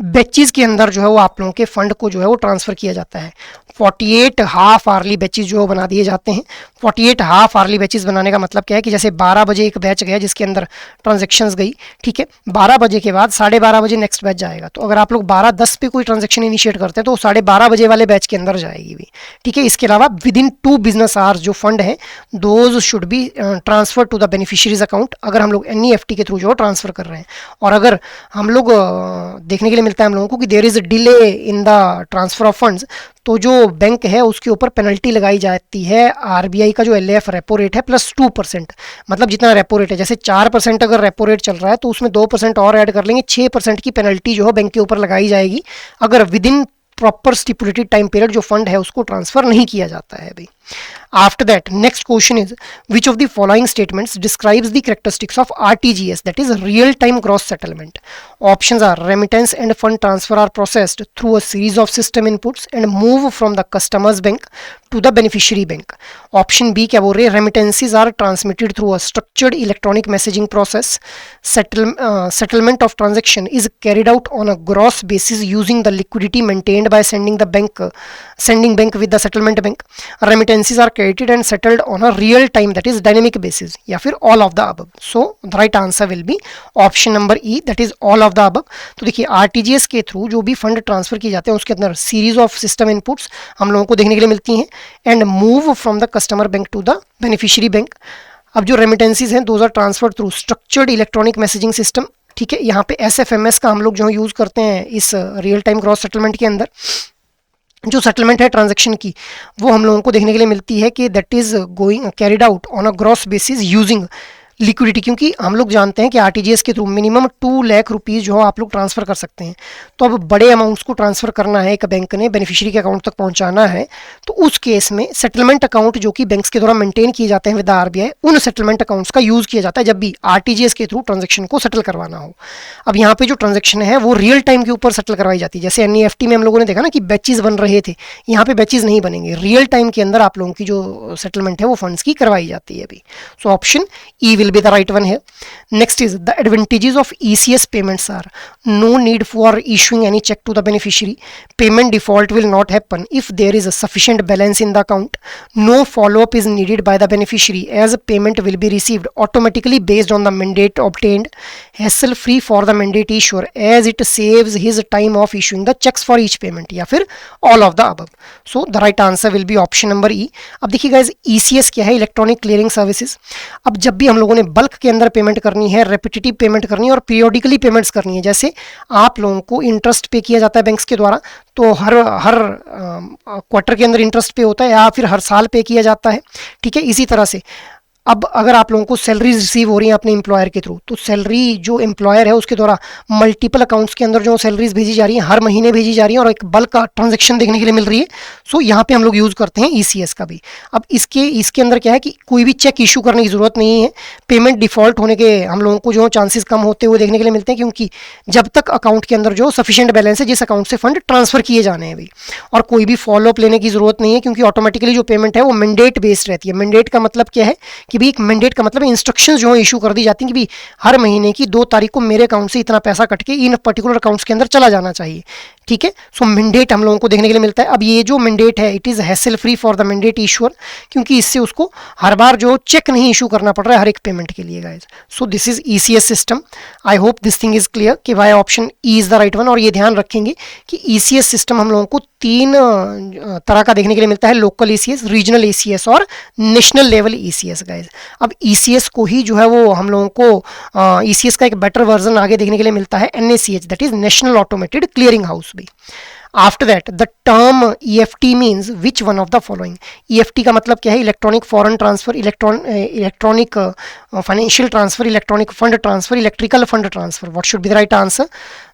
बैचेज के अंदर जो है वो आप लोगों के फंड को जो है वो ट्रांसफर किया जाता है। 48 हाफ आर्ली बैचेज जो बना दिए जाते हैं। 48 हाफ आर्ली बैचेज बनाने का मतलब क्या है कि जैसे 12 बजे एक बैच गया जिसके अंदर ट्रांजेक्शन्स गई, ठीक है, 12 बजे के बाद 12:30 बजे नेक्स्ट बैच जाएगा। तो अगर आप लोग 12:10 पे कोई ट्रांजेक्शन इनिशिएट करते हैं तो 12:30 बजे वाले बैच के अंदर जाएगी भी, ठीक है। इसके अलावा विद इन 2 बिजनेस आवर्स जो फंड है those should be transfer to the beneficiaries account, अगर हम लोग NEFT के थ्रू जो ट्रांसफर कर रहे हैं। और अगर हम लोग देखने के लिए मिलता है हम लोगों को कि there is delay in the transfer of funds, तो जो बैंक है उसके ऊपर पेनल्टी लगाई जाती है। RBI का जो LAF रेपो रेट है +2%, मतलब जितना रेपो रेट है, जैसे 4% अगर रेपो रेट चल रहा है तो उसमें 2% और ऐड कर लेंगे, 6% की पेनल्टी जो है बैंक के ऊपर लगाई जाएगी अगर with in proper stipulated time period जो फंड है उसको ट्रांसफर नहीं किया जाता है भाई। After that, next question is, which of the following statements describes the characteristics of RTGS, that is real-time gross settlement? Options are remittance and fund transfer are processed through a series of system inputs and move from the customer's bank to the beneficiary bank. Option B क्या बोल रही है, remittances are transmitted through a structured electronic messaging process. Settlement of transaction is carried out on a gross basis using the liquidity maintained by sending bank with the settlement bank. Remittances are credited and settled on a real time, that is dynamic basis, या फिर all of the above. So the right answer will be option number E, that is all of the above. तो देखिए RTGS के through जो भी fund transfer किए जाते हैं उसके अंदर सीरीज ऑफ सिस्टम इनपुट्स हम लोगों को देखने के लिए मिलती हैं and move from the customer bank to the beneficiary bank. अब जो रेमिटेंसीज हैं those are transferred through structured electronic messaging system, ठीक है। यहाँ पे SFMS का हम लोग जो यूज़ करते हैं इस रियल टाइम क्रॉस सेटलमेंट के अंदर। जो सेटलमेंट है ट्रांजैक्शन की वो हम लोगों को देखने के लिए मिलती है कि that is going carried out on a gross basis using liquidity, क्योंकि हम लोग जानते हैं कि RTGS के थ्रू मिनिमम 2 लाख रुपीज़ जो आप लोग ट्रांसफ़र कर सकते हैं। तो अब बड़े अमाउंट्स को ट्रांसफ़र करना है, एक बैंक ने बेनिफिशियरी के अकाउंट तक पहुंचाना है, तो उस केस में सेटलमेंट अकाउंट जो कि बैंक्स के द्वारा मेंटेन किए जाते हैं विद RBI, उन सेटलमेंट अकाउंट्स का यूज़ किया जाता है जब भी RTGS के थ्रू ट्रांजेक्शन को सेटल करवाना हो। अब यहाँ पे जो ट्रांजेक्शन है वो रियल टाइम के ऊपर सेटल करवाई जाती है। जैसे NEFT में हम लोगों ने देखा ना कि बैचेज बन रहे थे, यहाँ पे बैचेज नहीं बनेंगे, रियल टाइम के अंदर आप लोगों की जो सेटलमेंट है वो फंड्स की करवाई जाती है अभी। So option E will be the right one है। Next is the advantages of ECS payments are no need for issuing any check to the beneficiary. Payment default will not happen if there is a sufficient balance in the account. No follow-up is needed by the beneficiary as payment will be received automatically based on the mandate obtained. Hassle-free for the mandate issuer as it saves his time of issuing the checks for each payment, या फिर all of the above. So the right answer will be option number E. अब देखिए guys, ECS क्या है, electronic clearing services. अब जब भी हम लोगों ने बल्क के अंदर पेमेंट करनी है, रेपिटेटिव पेमेंट करनी है और पीरियोडिकली पेमेंट्स करनी है, जैसे आप लोगों को इंटरेस्ट पे किया जाता है बैंक्स के द्वारा, तो हर क्वार्टर के अंदर इंटरेस्ट पे होता है या फिर हर साल पे किया जाता है, ठीक है। इसी तरह से अब अगर आप लोगों को सैलरीज रिसीव हो रही हैं अपने एम्प्लॉयर के थ्रू, तो सैलरी जो एम्प्लॉयर है उसके द्वारा मल्टीपल अकाउंट्स के अंदर जो सैलरीज भेजी जा रही हैं, हर महीने भेजी जा रही हैं और एक बल्क का ट्रांजैक्शन देखने के लिए मिल रही है। सो यहाँ पे हम लोग यूज़ करते हैं ECS का भी। अब इसके अंदर क्या है कि कोई भी चेक इशू करने की ज़रूरत नहीं है। पेमेंट डिफ़ॉल्ट होने के हम लोगों को जो चांसेस कम होते हुए देखने के लिए मिलते हैं, क्योंकि जब तक अकाउंट के अंदर जो सफिशिएंट बैलेंस है जिस अकाउंट से फंड ट्रांसफ़र किए जाने हैं भी, और कोई भी फॉलोअप लेने की ज़रूरत नहीं है, क्योंकि ऑटोमेटिकली जो पेमेंट है वो मैंडेट बेस्ड रहती है। मैंडेट का मतलब क्या है कि भाई एक मैंडेट का मतलब इंस्ट्रक्शंस जो है इशू कर दी जाती हैं कि भी हर महीने की 2 तारीख को मेरे अकाउंट से इतना पैसा कट के इन पर्टिकुलर अकाउंट्स के अंदर चला जाना चाहिए, ठीक है। सो मैंडेट हम लोगों को देखने के लिए मिलता है। अब ये जो मैंडेट है it is hassle free for the mandate issuer, क्योंकि इससे उसको हर बार जो चेक नहीं इशू करना पड़ रहा है हर एक पेमेंट के लिए guys. So this is ECS system. I hope this thing is clear कि why option E is the right one. और ये ध्यान रखेंगे कि ECS सिस्टम हम लोगों को 3 तरह का देखने के लिए मिलता है, लोकल ECS, रीजनल ECS और नेशनल लेवल ECS गाइज। अब ECS को ही जो है वो हम लोगों को ECS का एक बेटर वर्जन आगे देखने के लिए मिलता है NACH, that is national automated clearing house भी। After that the term EFT means which one of the following. EFT का मतलब क्या है, electronic foreign transfer, electronic financial transfer, electronic fund transfer, electrical fund transfer. What should be the right answer?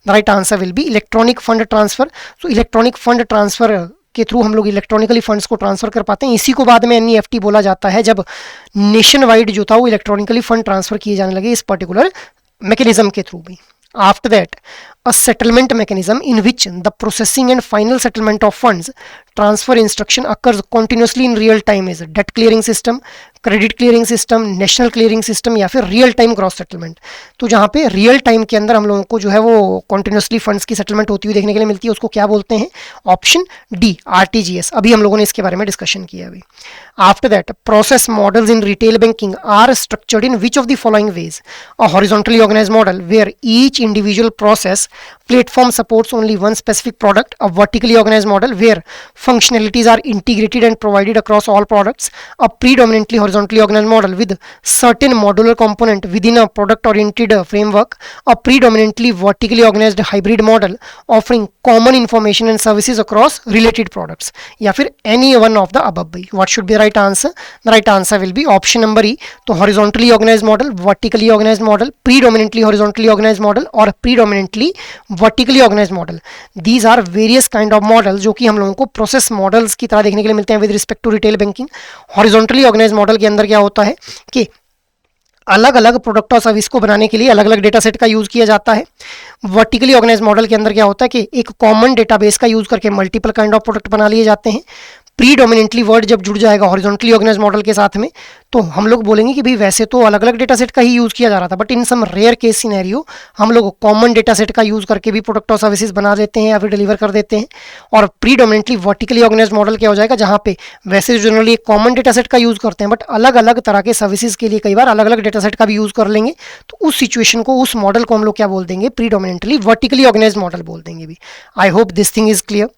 The right answer will be electronic fund transfer. So electronic fund transfer के through हम लोग electronically funds को transfer कर पाते हैं। इसी को बाद में NEFT बोला जाता है, जब नेशन वाइड जो था वो इलेक्ट्रॉनिकली फंड ट्रांसफर किए जाने लगे इस पर्टिकुलर मैकेनिज्म के थ्रू भी। After that a settlement mechanism in which the processing and final settlement of funds transfer instruction occurs continuously in real time is debt clearing system, credit clearing system, national clearing system या फिर real time gross settlement. तो जहाँ पे real time के अंदर हम लोगों को जो है वो कॉन्टिन्यूसली फंड्स की सेटलमेंट होती हुई देखने के लिए मिलती है, उसको क्या बोलते हैं? Option D, RTGS. अभी हम लोगों ने इसके बारे में डिस्कशन किया अभी। After that, process models in retail banking are structured in which of the following ways? A horizontally organised model where each individual process platform supports only one specific product, a vertically organized model where functionalities are integrated and provided across all products, a predominantly horizontally organized model with certain modular component within a product oriented framework, a predominantly vertically organized hybrid model offering common information and services across related products, या फिर any one of the above by. What should be the right answer? The right answer will be option number E. तो horizontally organized model, vertically organized model, predominantly horizontally organized model और predominantly vertically organised model, these are various kind of model जो कि हम लोगों को process models की तरह देखने के लिए मिलते हैं with respect to retail banking. Horizontally organised model के अंदर क्या होता है कि अलग अलग प्रोडक्ट और सर्विस को बनाने के लिए अलग अलग डेटा सेट का यूज किया जाता है। वर्टिकली ऑर्गेनाइज्ड मॉडल के अंदर क्या होता है कि एक कॉमन डेटाबेस का यूज करके मल्टीपल काइंड ऑफ प्रोडक्ट बना लिए जाते हैं। प्रीडोमिनेंटली वर्ड जब जुड़ जाएगा हॉरिजॉन्टली ऑर्गेनाइज्ड मॉडल के साथ में तो हम लोग बोलेंगे कि भाई वैसे तो अलग अलग डेटा सेट का ही यूज किया जा रहा था, but in some rare case scenario हम लोग कॉमन डेटा सेट का यूज करके भी प्रोडक्ट और सर्विसेज बना देते हैं या फिर डिलीवर कर देते हैं। और प्रीडोमिनेंटली वर्टिकली ऑर्गेनाइज्ड मॉडल क्या हो जाएगा, जहाँ पे वैसे जनरली एक कॉमन डेटा सेट का यूज करते हैं बट अलग अलग तरह के सर्विसेज के लिए कई बार अलग अलग डेटा सेट का भी यूज कर लेंगे, तो उस सिचुएशन को, उस मॉडल को हम लोग क्या बोल देंगे? प्रीडोमिनेंटली वर्टिकली ऑर्गेनाइज्ड मॉडल बोल देंगे भी। आई hope this thing is clear.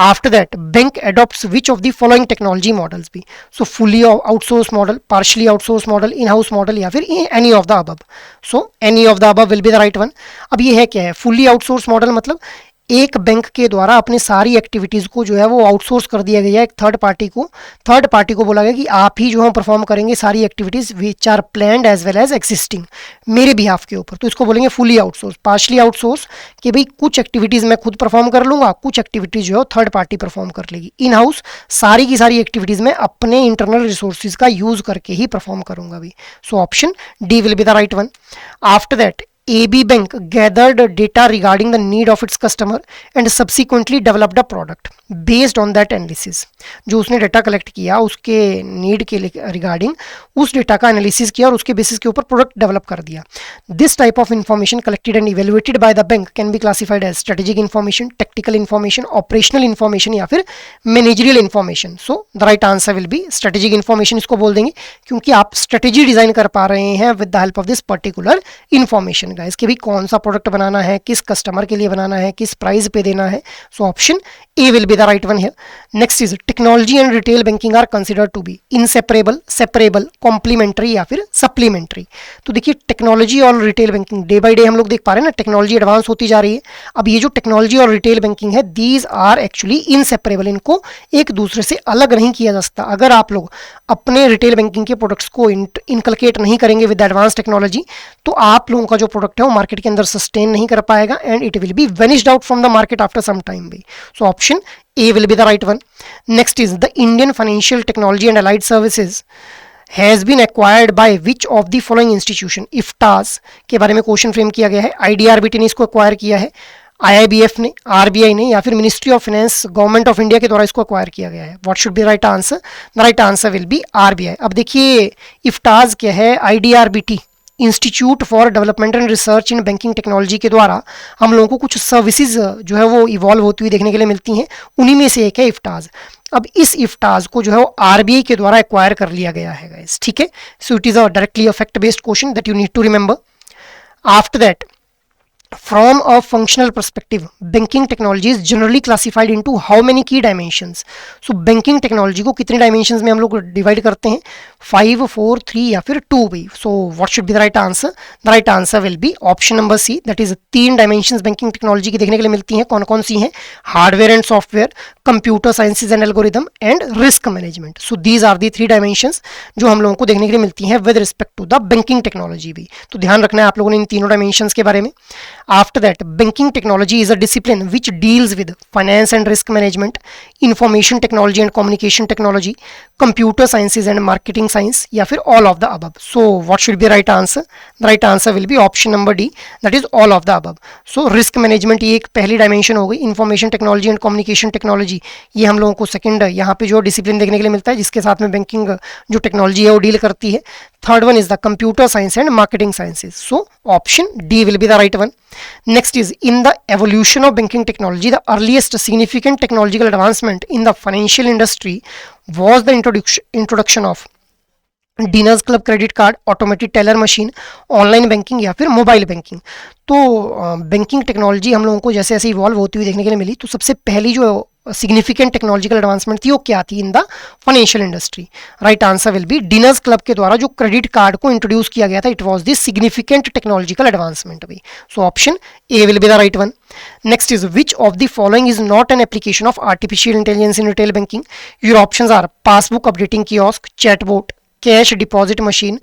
After that, bank adopts which of the following technology models be? So fully outsourced model, partially outsourced model, in-house model या फिर any of the above. So any of the above will be the right one. अब ये है क्या है? fully outsourced model मतलब एक bank के द्वारा अपने सारी एक्टिविटीज़ को जो है वो आउटसोर्स कर दिया गया है एक थर्ड पार्टी को बोला गया कि आप ही जो है परफॉर्म करेंगे सारी activities which are planned as well as existing मेरे बिहाफ के ऊपर, तो इसको बोलेंगे फुली आउटसोर्स। पार्शली आउटसोर्स कि भाई कुछ एक्टिविटीज़ मैं खुद परफॉर्म कर लूँगा, कुछ एक्टिविटीज़ जो है थर्ड पार्टी परफॉर्म कर लेगी। इन हाउस सारी की सारी एक्टिविटीज़ में अपने इंटरनल रिसोर्सेज का यूज़ करके ही परफॉर्म करूँगा भी। So option D will be the right one. After that, AB Bank gathered data regarding the need of its customer and subsequently developed a product based on that analysis। जो उसने data collect किया उसके need के regarding उस data का analysis किया और उसके बेसिस के ऊपर प्रोडक्ट डेवलप कर दिया। This type of information collected and evaluated by the bank can be classified as strategic information, technical information, operational information या फिर managerial information. So the right answer will be strategic information. इसको बोल देंगे क्योंकि आप strategy design कर पा रहे हैं with the help of this particular information guys, कि भी कौन सा प्रोडक्ट बनाना है, किस कस्टमर के लिए बनाना है, किस प्राइस पे देना है। So option A will be the right one here. Next is technology and retail banking are considered to be inseparable, separable, complementary या फिर सप्लीमेंट्री। तो देखिए टेक्नोलॉजी और retail banking day by day हम लोग देख पा रहे हैं ना, टेक्नोलॉजी एडवांस होती जा रही है। अब ये जो टेक्नोलॉजी और रिटेल बैंकिंग है दीज आर एक्चुअली इनसेपरेबल, इनको एक दूसरे से अलग नहीं किया जा सकता। अगर आप लोग अपने रिटेल बैंकिंग के प्रोडक्ट्स को इनकलकेट नहीं करेंगे विद एडवांस टेक्नोलॉजी तो आप लोगों का जो प्रोडक्ट है वो मार्केट के अंदर सस्टेन नहीं कर पाएगा and it will be vanished out from the market after some time भी। So option A will be the right one. Next is the Indian financial technology and allied services has been acquired by which of the following institution. IFTAS के बारे में question frame किया गया है। IDRBT ने इसको acquire किया है, IIBF ने, RBI ने या फिर ministry of finance government of India के द्वारा इसको एक्वायर किया गया है। What should be right answer? The right answer will B RBI। अब देखिए इफ्टाज क्या है, IDRBT institute for development and research in banking technology के द्वारा हम लोगों को कुछ सर्विसेज जो है वो इवॉल्व होती हुई देखने के लिए मिलती हैं, उन्हीं में से एक है इफ्टाज। अब इस इफ्टाज को जो है वो RBI के द्वारा एक्वायर कर लिया गया है गाइस, ठीक है। So it is a directly a fact based question that you need to remember. After that, from a functional perspective banking technology is generally classified into how many key dimensions? so banking technology को कितने dimensions में हम लोग divide करते हैं? 5, 4, 3 या फिर 2 भी। so what should be the right answer? the right answer will be option number C, that is 3 dimensions banking technology की देखने के लिए मिलती हैं। कौन कौन सी हैं? Hardware and software, computer sciences and algorithm and risk management. So these are the 3 dimensions जो हम लोगों को देखने के लिए मिलती हैं with respect to the banking technology भी। तो ध्यान रखना है आप लोगों ने इन तीनों डायमेंशंस के बारे में। After that, banking technology is a discipline which deals with finance and risk management, information technology and communication technology, computer sciences and marketing science, या फिर all of the above. So what should be right answer? The right answer will be option number D, that is all of the above. So risk management ये एक पहली dimension हो गई. Information technology and communication technology ये हम लोगों को second यहाँ पे जो डिसिप्लिन देखने के लिए मिलता है, जिसके साथ में बैंकिंग जो टेक्नोलॉजी है वो डील करती है. Third one is the computer science and marketing sciences. So option D will be the right one. Next is, in the evolution of banking technology, the earliest significant technological advancement in the financial industry was the introduction of dinners club credit card, automated teller machine, online banking या फिर mobile banking. तो banking technology हम लोगों को जैसे जैसे evolve होती हुई देखने के लिए मिली, तो सबसे पहली जो सिग्निफिकेंट टेक्नोलॉजिकल एडवांसमेंट थी वो क्या थी in the financial industry? Right answer will B dinners club के द्वारा जो क्रेडिट कार्ड को इंट्रोड्यूस किया गया था, it was the significant technological advancement भी. So option A will be the right one. Next is, which of the following is not an application of artificial intelligence in retail banking? Your options are passbook updating kiosk, chatbot, cash deposit machine,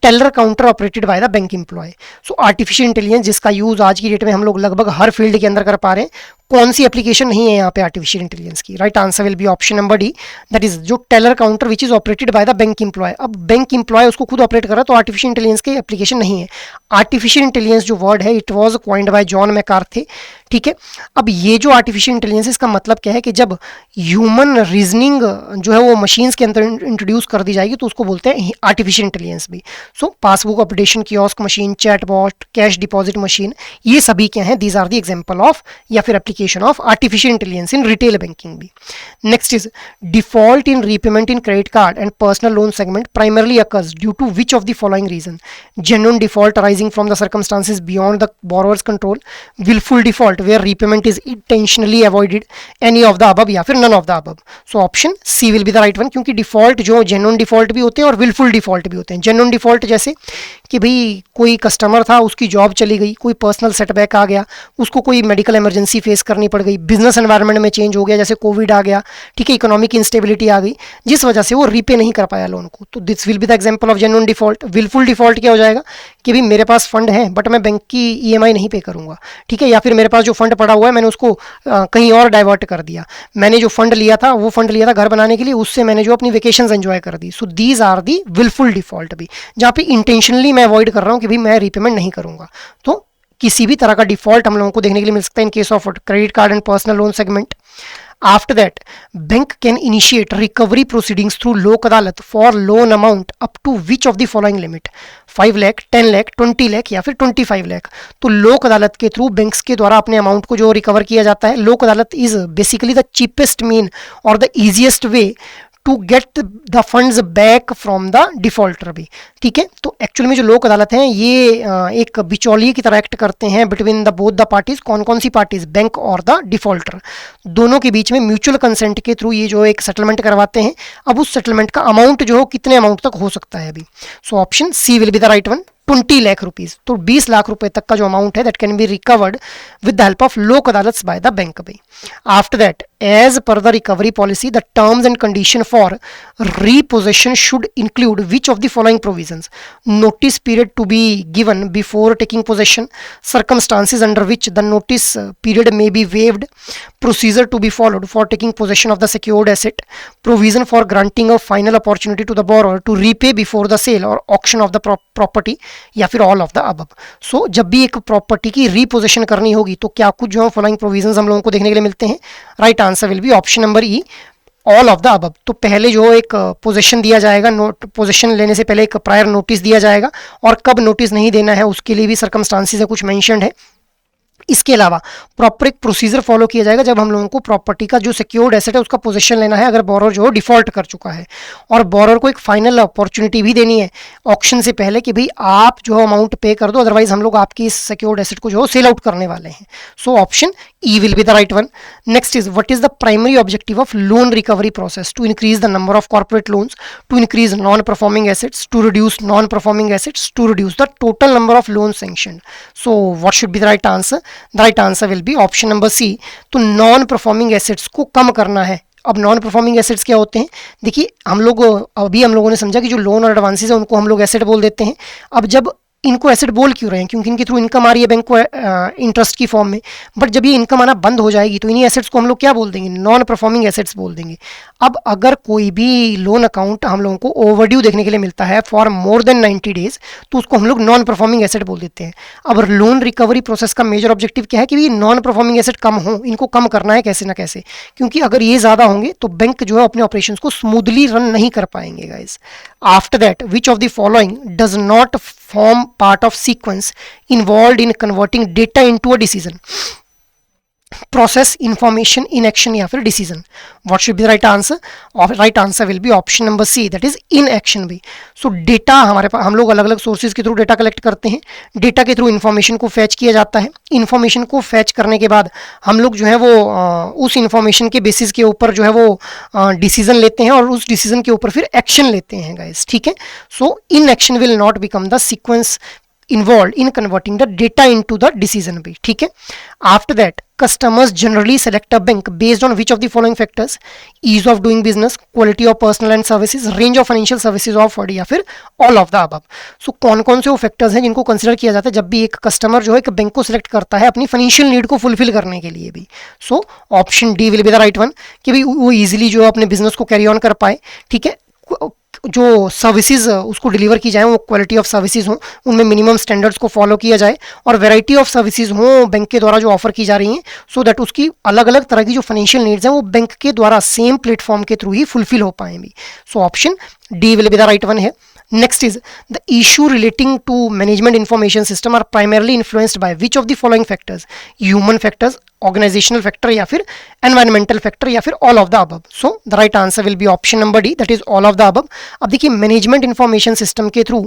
teller counter operated by the bank employ. So artificial intelligence जिसका use आज की date में हम लोग लगभग हर field के अंदर कर पा रहे हैं, कौन सी एप्लीकेशन नहीं है यहाँ पे आर्टिफिशियल इंटेलिजेंस की? Right answer will be option number D, that is जो teller counter which is operated by the bank employee. अब बैंक एम्प्लॉय उसको खुद ऑपरेट कर रहा है, तो आर्टिफिशियल इंटेलिजेंस की एप्लीकेशन नहीं है. आर्टिफिशियल इंटेलिजेंस जो वर्ड है, it was coined by John McCarthy. ठीक है, अब ये जो आर्टिफिशियल इंटेलिजेंस, इसका मतलब क्या है कि जब ह्यूमन रीजनिंग जो है वो मशीन्स के अंदर इंट्रोड्यूस कर दी जाएगी, तो उसको बोलते हैं आर्टिफिशियल इंटेलिजेंस भी. So passbook updation kiosk machine, chatbot, cash deposit machine, ये सभी क्या हैं? These are the example of या फिर application of artificial intelligence in retail banking भी. Next is, default in repayment in credit card and personal loan segment primarily occurs due to which of the following reason? Genuine default arising from the circumstances beyond the borrower's control, wilful default where repayment is intentionally avoided, any of the above या फिर none of the above. So option C will be the right one, क्योंकि default जो genuine default भी होते हैं और willful default भी होते हैं. genuine डिफॉल्ट जैसे कि भाई कोई कस्टमर था, उसकी जॉब चली गई, कोई पर्सनल सेटबैक आ गया, उसको कोई मेडिकल इमरजेंसी फेस करनी पड़ गई, बिजनेस एनवायरनमेंट में चेंज हो गया, जैसे कोविड आ गया, ठीक है, इकोनॉमिक इंस्टेबिलिटी आ गई, जिस वजह से वो रीपे नहीं कर पाया लोन को, तो this will be the example of genuine default. Wilful default क्या हो जाएगा कि भाई मेरे पास फंड है बट मैं बैंक की ईएमआई नहीं पे करूंगा, ठीक है, या फिर मेरे पास जो फंड पड़ा हुआ है मैंने उसको कहीं और डाइवर्ट कर दिया, मैंने जो फंड लिया था वो फंड लिया था घर बनाने के लिए, उससे मैंने जो अपनी वेकेशंस एंजॉय कर दी. So these are the wilful default भी, जहाँ पे इंटेंशनली मैं अवॉइड कर रहा हूँ कि भाई मैं रीपेमेंट नहीं करूंगा. तो किसी भी तरह का डिफॉल्ट हम लोगों को देखने के लिए मिल सकता है इन case of credit card and personal loan segment. After that, bank can initiate recovery proceedings through लोक अदालत for loan amount up to which of the following limit? 5 lakh, 10 lakh, 20 lakh या फिर 25 लाख. तो लोक अदालत के थ्रू बैंक्स के द्वारा अपने अमाउंट को जो रिकवर किया जाता है, Lok Adalat is basically the cheapest mean और the easiest way to get the funds back from the defaulter भी. ठीक है, तो एक्चुअली में जो लोक अदालत हैं ये एक बिचौलिए की तरह एक्ट करते हैं between the both the parties. कौन कौन सी पार्टीज? बैंक और द डिफॉल्टर, दोनों के बीच में म्यूचुअल कंसेंट के थ्रू ये जो एक सेटलमेंट करवाते हैं. अब उस सेटलमेंट का अमाउंट जो हो कितने अमाउंट तक हो सकता है अभी? So option C will be the right one, 20 lakh rupees. तो 20 लाख रुपए तक का जो अमाउंट है that can be recovered with the help of Lok Adalat by the bank भी. After that, as per the recovery policy, the terms and condition for repossession should include which of the following provisions? Notice period to be given before taking possession, circumstances under which the notice period may be waived, procedure to be followed for taking possession of the secured asset, provision for granting a final opportunity to the borrower to repay before the sale or auction of the property, या फिर all of the above. So जब भी एक property की repossession करनी होगी तो क्या कुछ जो है following provisions हम लोगों को देखने के लिए मिलते हैं? Right answer will be option number E, all of the above. तो पहले जो एक पोजीशन दिया जाएगा, पोजीशन लेने से पहले एक प्रायर नोटिस दिया जाएगा, और कब नोटिस नहीं देना है उसके लिए भी सर्कमस्टांसेस है कुछ मेंशन्ड है. इसके अलावा प्रॉपर एक प्रोसीजर फॉलो किया जाएगा जब हम लोगों को प्रॉपर्टी का जो सिक्योर्ड एसेट है उसका पोजीशन लेना है, अगर बोरर जो डिफॉल्ट कर चुका है, और बोरर को एक फाइनल अपॉर्चुनिटी भी देनी है ऑक्शन से पहले कि भाई आप जो अमाउंट पे कर दो, अदरवाइज हम लोग आपकी इस सिक्योर्ड एसेट को जो सेल आउट करने वाले हैं. So option E will be the right one. Next is, what is the primary objective of loan recovery process? To increase the number of corporate loans, to increase non performing assets, to reduce non performing assets, to reduce the total number of loan sanctioned. So what should be the right answer? The right answer will be option number C. तो non performing assets को कम करना है. अब non performing assets क्या होते हैं? देखिए हम लोगों ने समझा कि जो लोन और एडवांसेस है उनको हम लोग एसेट बोल देते हैं. अब जब इनको एसेट बोल क्यों रहे हैं, क्योंकि इनके थ्रू इनकम आ रही है बैंक को इंटरेस्ट की फॉर्म में। बट जब ये इनकम आना बंद हो जाएगी तो इन्हीं एसेट्स को हम लोग क्या बोल देंगे, नॉन परफॉर्मिंग एसेट्स बोल देंगे। अब अगर कोई भी लोन अकाउंट हम लोगों को ओवरड्यू देखने के लिए मिलता है फॉर मोर देन 90 डेज, तो उसको हम लोग नॉन परफॉर्मिंग एसेट बोल देते हैं। अब लोन रिकवरी प्रोसेस का मेजर ऑब्जेक्टिव क्या है कि ये नॉन परफॉर्मिंग एसेट कम हो, इनको कम करना है कैसे ना कैसे, क्योंकि अगर ये ज़्यादा होंगे तो बैंक जो है अपने ऑपरेशंस को स्मूथली रन नहीं कर पाएंगे guys. After that which of the following does not form part of sequence involved in converting data into a decision, process, information, inaction या फिर decision. What should be the right answer? Right answer will be option number C, that is inaction भी. So data हमारे पास, हम लोग अलग अलग sources के through data collect करते हैं, डेटा के थ्रू इन्फॉर्मेशन को फैच किया जाता है, इन्फॉर्मेशन को फैच करने के बाद हम लोग जो है वो उस इन्फॉर्मेशन के बेसिस के ऊपर जो है वो डिसीजन लेते हैं और उस डिसीजन के ऊपर फिर एक्शन लेते हैं गाइस, ठीक है। So in action will not become the sequence involved in converting the data into the decision भी, ठीक है। After that, customers generally select a bank based on which of the following factors: ease of doing business, quality of personal and services, range of financial services offered या फिर all of the above. So कौन कौन से वो factors हैं जिनको consider किया जाता है जब भी एक कस्टमर जो है एक बैंक को सिलेक्ट करता है अपनी फाइनेंशियल नीड को फुलफिल करने के लिए भी। So option D will be the right one, कि भाई वो इजीली जो अपने बिजनेस को कैरी ऑन कर पाए, ठीक है। जो सर्विसेज उसको डिलीवर की जाए वो क्वालिटी ऑफ सर्विसेज हों, उनमें मिनिमम स्टैंडर्ड्स को फॉलो किया जाए और वैरायटी ऑफ सर्विसेज हों बैंक के द्वारा जो ऑफर की जा रही हैं, सो दैट उसकी अलग अलग तरह की जो फाइनेंशियल नीड्स हैं वो बैंक के द्वारा सेम प्लेटफॉर्म के थ्रू ही फुलफिल हो पाएं भी। So option D will be the right one है। Next is the issue relating to management information system are primarily influenced by which of the following factors: human factors, organizational factor या फिर environmental factor या फिर all of the above. So the right answer will be option number D, that is all of the above. अब देखिए management information system के through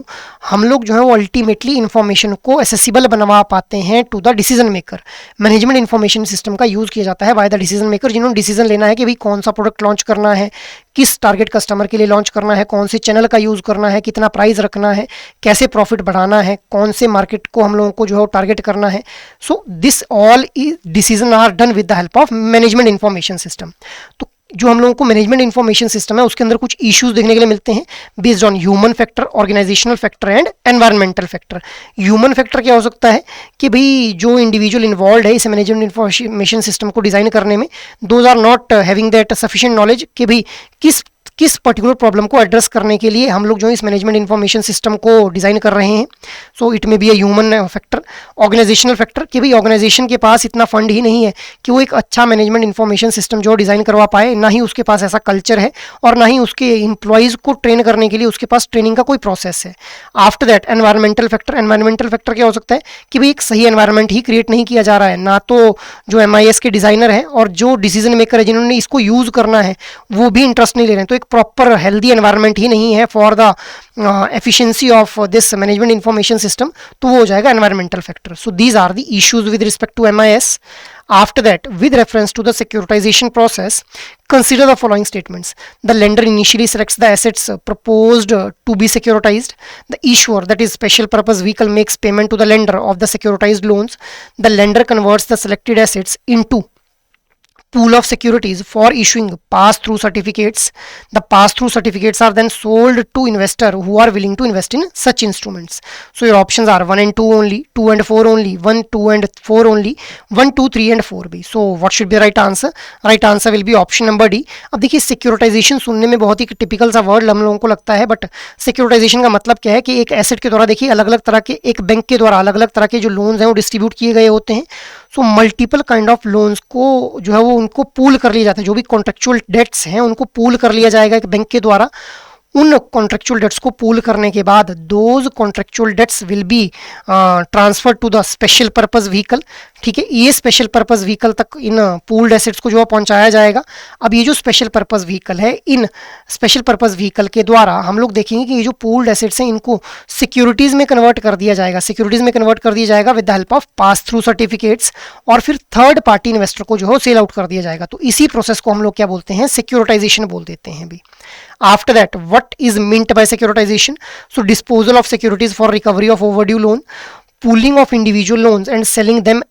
हम लोग जो है वो अल्टीमेटली इंफॉर्मेशन को एसेसिबल बनवा पाते हैं to the decision maker. Management information system का यूज किया जाता है बाय द डिसीजन मेकर, जिन्होंने डिसीजन लेना है कि भाई कौन सा प्रोडक्ट लॉन्च करना है, किस टारगेट कस्टमर के लिए लॉन्च करना है, कौन से चैनल का यूज करना है, कितना प्राइस रखना है, कैसे प्रॉफिट बढ़ाना है, कौन से मार्केट को हम लोगों को जो है टारगेट करना है। So this all decision are done with the help of management information system. तो जो हम लोगों को मैनेजमेंट इंफॉर्मेशन सिस्टम है उसके अंदर कुछ इश्यूज देखने के लिए मिलते हैं based on human factor, organisational factor and environmental factor. Human factor क्या हो सकता है कि भाई जो इंडिविजुअल इन्वॉल्व है इस मैनेजमेंट इंफॉर्मेशन सिस्टम को डिजाइन करने में, those are not having that sufficient knowledge कि भाई किस पर्टिकुलर प्रॉब्लम को एड्रेस करने के लिए हम लोग जो इस मैनेजमेंट इंफॉर्मेशन सिस्टम को डिज़ाइन कर रहे हैं। So it may be a human factor. Organisational factor कि भाई ऑर्गेनाइजेशन के पास इतना फंड ही नहीं है कि वो एक अच्छा मैनेजमेंट इंफॉर्मेशन सिस्टम जो डिज़ाइन करवा पाए, ना ही उसके पास ऐसा कल्चर है और ना ही उसके एम्प्लॉयज़ को ट्रेन करने के लिए उसके पास ट्रेनिंग का कोई प्रोसेस है। After that environmental factor. Environmental factor क्या हो सकता है कि भाई एक सही एनवायरमेंट ही क्रिएट नहीं किया जा रहा है, ना तो जो MIS के डिज़ाइनर हैं और जो डिसीजन मेकर है जिन्होंने इसको यूज़ करना है वो भी इंटरेस्ट नहीं ले रहे हैं, तो एक प्रॉपर हेल्दी एनवायरनमेंट ही नहीं है for the efficiency of this management information system, तो वो हो जाएगा environmental factor. So these are the issues with respect to MIS. After that, with reference to the securitization process, consider the following statements: the lender initially selects the assets proposed to be securitized. The issuer, that is special purpose vehicle, makes payment to the lender of the securitized loans. The lender converts the selected assets into pool of securities for issuing pass-through certificates. The pass-through certificates are then sold to investor who are willing to invest in such instruments. So your options are 1 and 2 only, 2 and 4 only, 1, 2 and 4 only, 1, 2, 3 and 4 भी. So what should be the right answer? Right answer will be option number D. अब देखिए securitisation सुनने में बहुत ही typical सा word हम लोगों को लगता है, बट सिक्योरिटाइजेशन का मतलब क्या है कि एक एसेट के द्वारा, देखिए अलग अलग तरह के, एक बैंक के द्वारा अलग अलग तरह के जो लोन्स हैं वो डिस्ट्रीब्यूट किए गए होते हैं। So multiple kind of loans को जो है वो उनको पूल कर लिया जाता है, जो भी कॉन्ट्रेक्चुअल डेट्स हैं उनको पूल कर लिया जाएगा एक बैंक के द्वारा। उन कॉन्ट्रेक्चुअल डेट्स को पूल करने के बाद those contractual debts will be transfer to the special purpose vehicle, ठीक है। ये स्पेशल पर्पस व्हीकल तक इन पूल्ड एसेट्स को जो है पहुंचाया जाएगा। अब ये जो स्पेशल पर्पस व्हीकल है, इन स्पेशल पर्पस व्हीकल के द्वारा हम लोग देखेंगे कि ये जो पूल्ड एसेट्स हैं इनको सिक्योरिटीज़ में कन्वर्ट कर दिया जाएगा, सिक्योरिटीज़ में कन्वर्ट कर दिया जाएगा with the help of pass through certificates, और फिर थर्ड पार्टी इन्वेस्टर को जो है सेल आउट कर दिया जाएगा। तो इसी प्रोसेस को हम लोग क्या बोलते हैं, सिक्योरिटाइजेशन बोल देते हैं भी। After that, what is meant by securitization? So disposal of securities for recovery of overdue loan, pooling of individual loans and selling them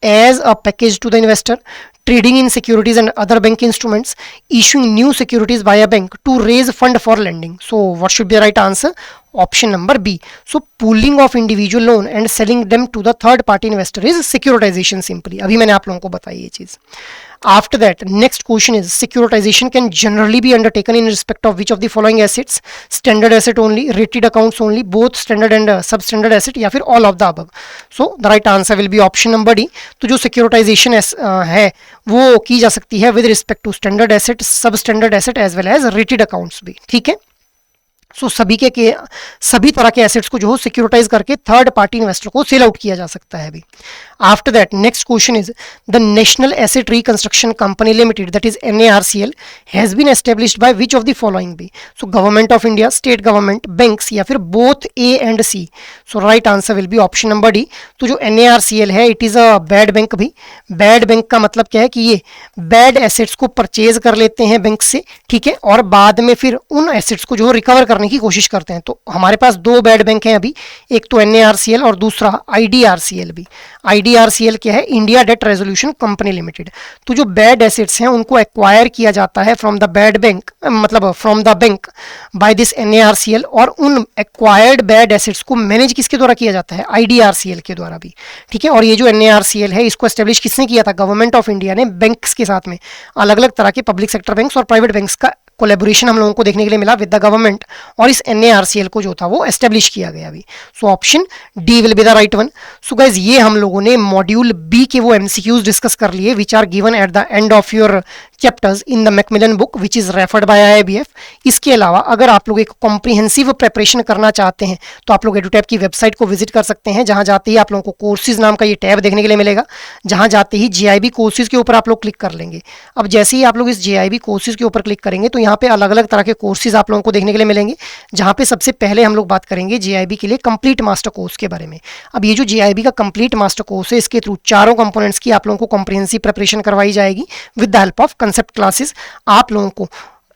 as a package to the investor, trading in securities and other bank instruments, issuing new securities by a bank to raise fund for lending. So what should be the right answer? Option number B. So pooling of individual loan and selling them to the third party investor is securitisation simply. अभी मैंने आप लोगों को बताई ये चीज। After that, next question is securitization can generally be undertaken in respect of which of the following assets? Standard asset only, rated accounts only, both standard and substandard asset, या फिर all of the above. So the right answer will be option number D. तो जो securitization है वो की जा सकती है with respect to standard asset, substandard asset as well as rated accounts भी, ठीक है। सो सभी तरह के एसेट्स को जो सिक्योरिटाइज करके थर्ड पार्टी इन्वेस्टर को सेल आउट किया जा सकता है अभी। After that next question is the national asset reconstruction company limited that is NARCL has been established by which of the following be. So government of India, state government, banks या फिर both A and C। So right answer will be option number D. तो जो NARCL है it is a bad bank भी। Bad bank का मतलब क्या है कि ये बैड एसेट्स को परचेज कर लेते हैं बैंक से, ठीक है, और बाद में फिर उन एसेट्स को जो रिकवर करने की कोशिश करते हैं। तो हमारे पास दो बैड बैंक हैं अभी, एक तो NARCL और दूसरा IDRCL भी। IDRCL क्या है? India debt resolution company limited. तो जो बैड एसेट्स हैं उनको एक्वायर किया जाता है फ्रॉम द बैड बैंक, मतलब from the bank by this NARCL, और उन एक्वायर्ड बैड एसेट्स को मैनेज किसके द्वारा किया जाता है? IDRCL के द्वारा भी, ठीक है। और ये जो NARCL है इसको एस्टेब्लिश किसने किया था? गवर्नमेंट ऑफ इंडिया ने बैंक्स के साथ में, अलग अलग तरह के पब्लिक सेक्टर बैंक्स और प्राइवेट बैंक्स का कोलेबोरेशन हम लोगों को देखने के लिए मिला विद द गवर्नमेंट, और इस NARCL को जो था वो एस्टेब्लिश किया गया अभी। So option D will be the right one. So guys ये हम लोगों ने मॉड्यूल बी के वो MCQs डिस्कस कर लिए which are given at the end of your chapters in the Macmillan book which is referred by IIBF। इसके अलावा अगर आप लोग एक कॉम्प्रिहेंसिव प्रेपरेशन करना चाहते हैं तो आप लोग एडुटैब की वेबसाइट को विजिट कर सकते हैं, जहां जाते ही आप लोगों को कोर्सेज नाम का ये टैब देखने के लिए मिलेगा, जहां जाते ही JIB कोर्सेज के ऊपर आप लोग क्लिक कर लेंगे। अब जैसे ही आप लोग इस JIB कोर्सेज के ऊपर क्लिक करेंगे तो यहाँ पे अलग अलग तरह के कोर्सेज आप लोगों को देखने के लिए मिलेंगे, जहां पे सबसे पहले हम लोग बात करेंगे JIB के लिए कंप्लीट मास्टर कोर्स के बारे में। अब ये जो JIB का कंप्लीट मास्टर कोर्स है इसके थ्रू चारों कंपोनेंट्स की आप लोगों को कॉम्प्रिहेंसिव प्रिपरेशन करवाई जाएगी with the help of concept classes. आप लोगों को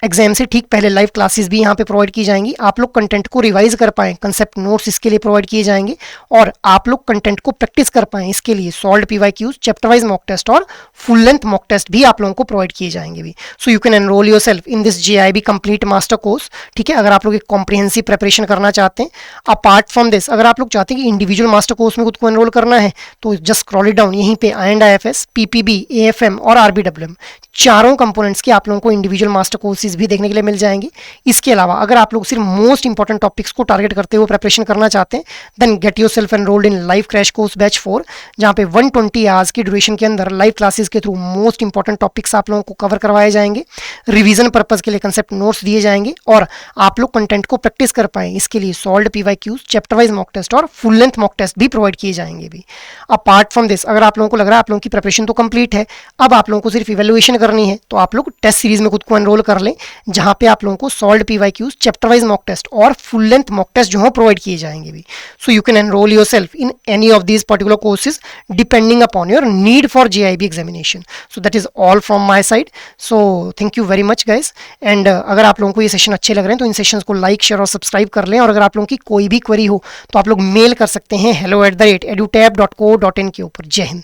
एग्जाम से ठीक पहले लाइव क्लासेस भी यहाँ पे प्रोवाइड की जाएंगी। आप लोग कंटेंट को रिवाइज कर पाएं, कंसेप्ट नोट्स इसके लिए प्रोवाइड किए जाएंगे, और आप लोग कंटेंट को प्रैक्टिस कर पाएं इसके लिए solved PYQs, chapter wise mock test और फुल लेंथ मॉक टेस्ट भी आप लोगों को प्रोवाइड किए जाएंगे भी। So you can enrol yourself in this JIB complete master course, ठीक है, अगर आप लोग एक कॉम्प्रिहेंसिव प्रिपरेशन करना चाहते हैं। अपार्ट फ्रॉम दिस अगर आप लोग चाहते हैं कि इंडिविजुअल मास्टर कोर्स में खुद को एनरोल करना है तो जस्ट स्क्रॉल इट डाउन, यहीं पे IFS, PPB, AFM और RBWM चारों कंपोनेंट्स के आप लोगों को इंडिविजुअल मास्टर कोर्सेज भी देखने के लिए मिल जाएंगे। इसके अलावा अगर आप लोग सिर्फ मोस्ट इंपॉर्टेंट टॉपिक्स को टारगेट करते हुए प्रिपरेशन करना चाहते हैं then get yourself enrolled in live crash course batch 4, जहां पे 120 आवर्स की ड्यूरेशन के अंदर लाइव क्लासेस के थ्रू मोस्ट इंपॉर्टेंट टॉपिक्स आप लोगों को कवर करवाए जाएंगे, रिवीजन पर्पज के लिए कंसेप्ट नोट्स दिए जाएंगे, और आप लोग कंटेंट को प्रैक्टिस कर पाएं इसके लिए solved PYQs, chapter wise mock test और फुल लेंथ मॉक टेस्ट भी प्रोवाइड किए जाएंगे भी। अपार्ट फ्रॉम दिस अगर आप लोगों को लग रहा है आप लोगों की प्रिपरेशन तो कंप्लीट है, अब आप लोगों को सिर्फ इवैल्यूएशन करनी है, तो आप लोग टेस्ट सीरीज में खुद को एनरोल कर लें, जहां पे आप लोगों को solved PYQs, chapter wise mock test और फुल लेंथ मॉक टेस्ट जो है प्रोवाइड किए जाएंगे भी। So you can enrol yourself in any of these particular courses depending upon your need for JIB examination. So that is all from my side. So thank you very much guys. And अगर आप लोगों को ये session अच्छे लग रहे हैं तो इन सेशंस को लाइक, शेयर और सब्सक्राइब कर लें, और अगर आप लोगों की कोई भी क्वेरी हो तो आप लोग मेल कर सकते हैं hello@edutab.co.in के ऊपर। जय हिंद।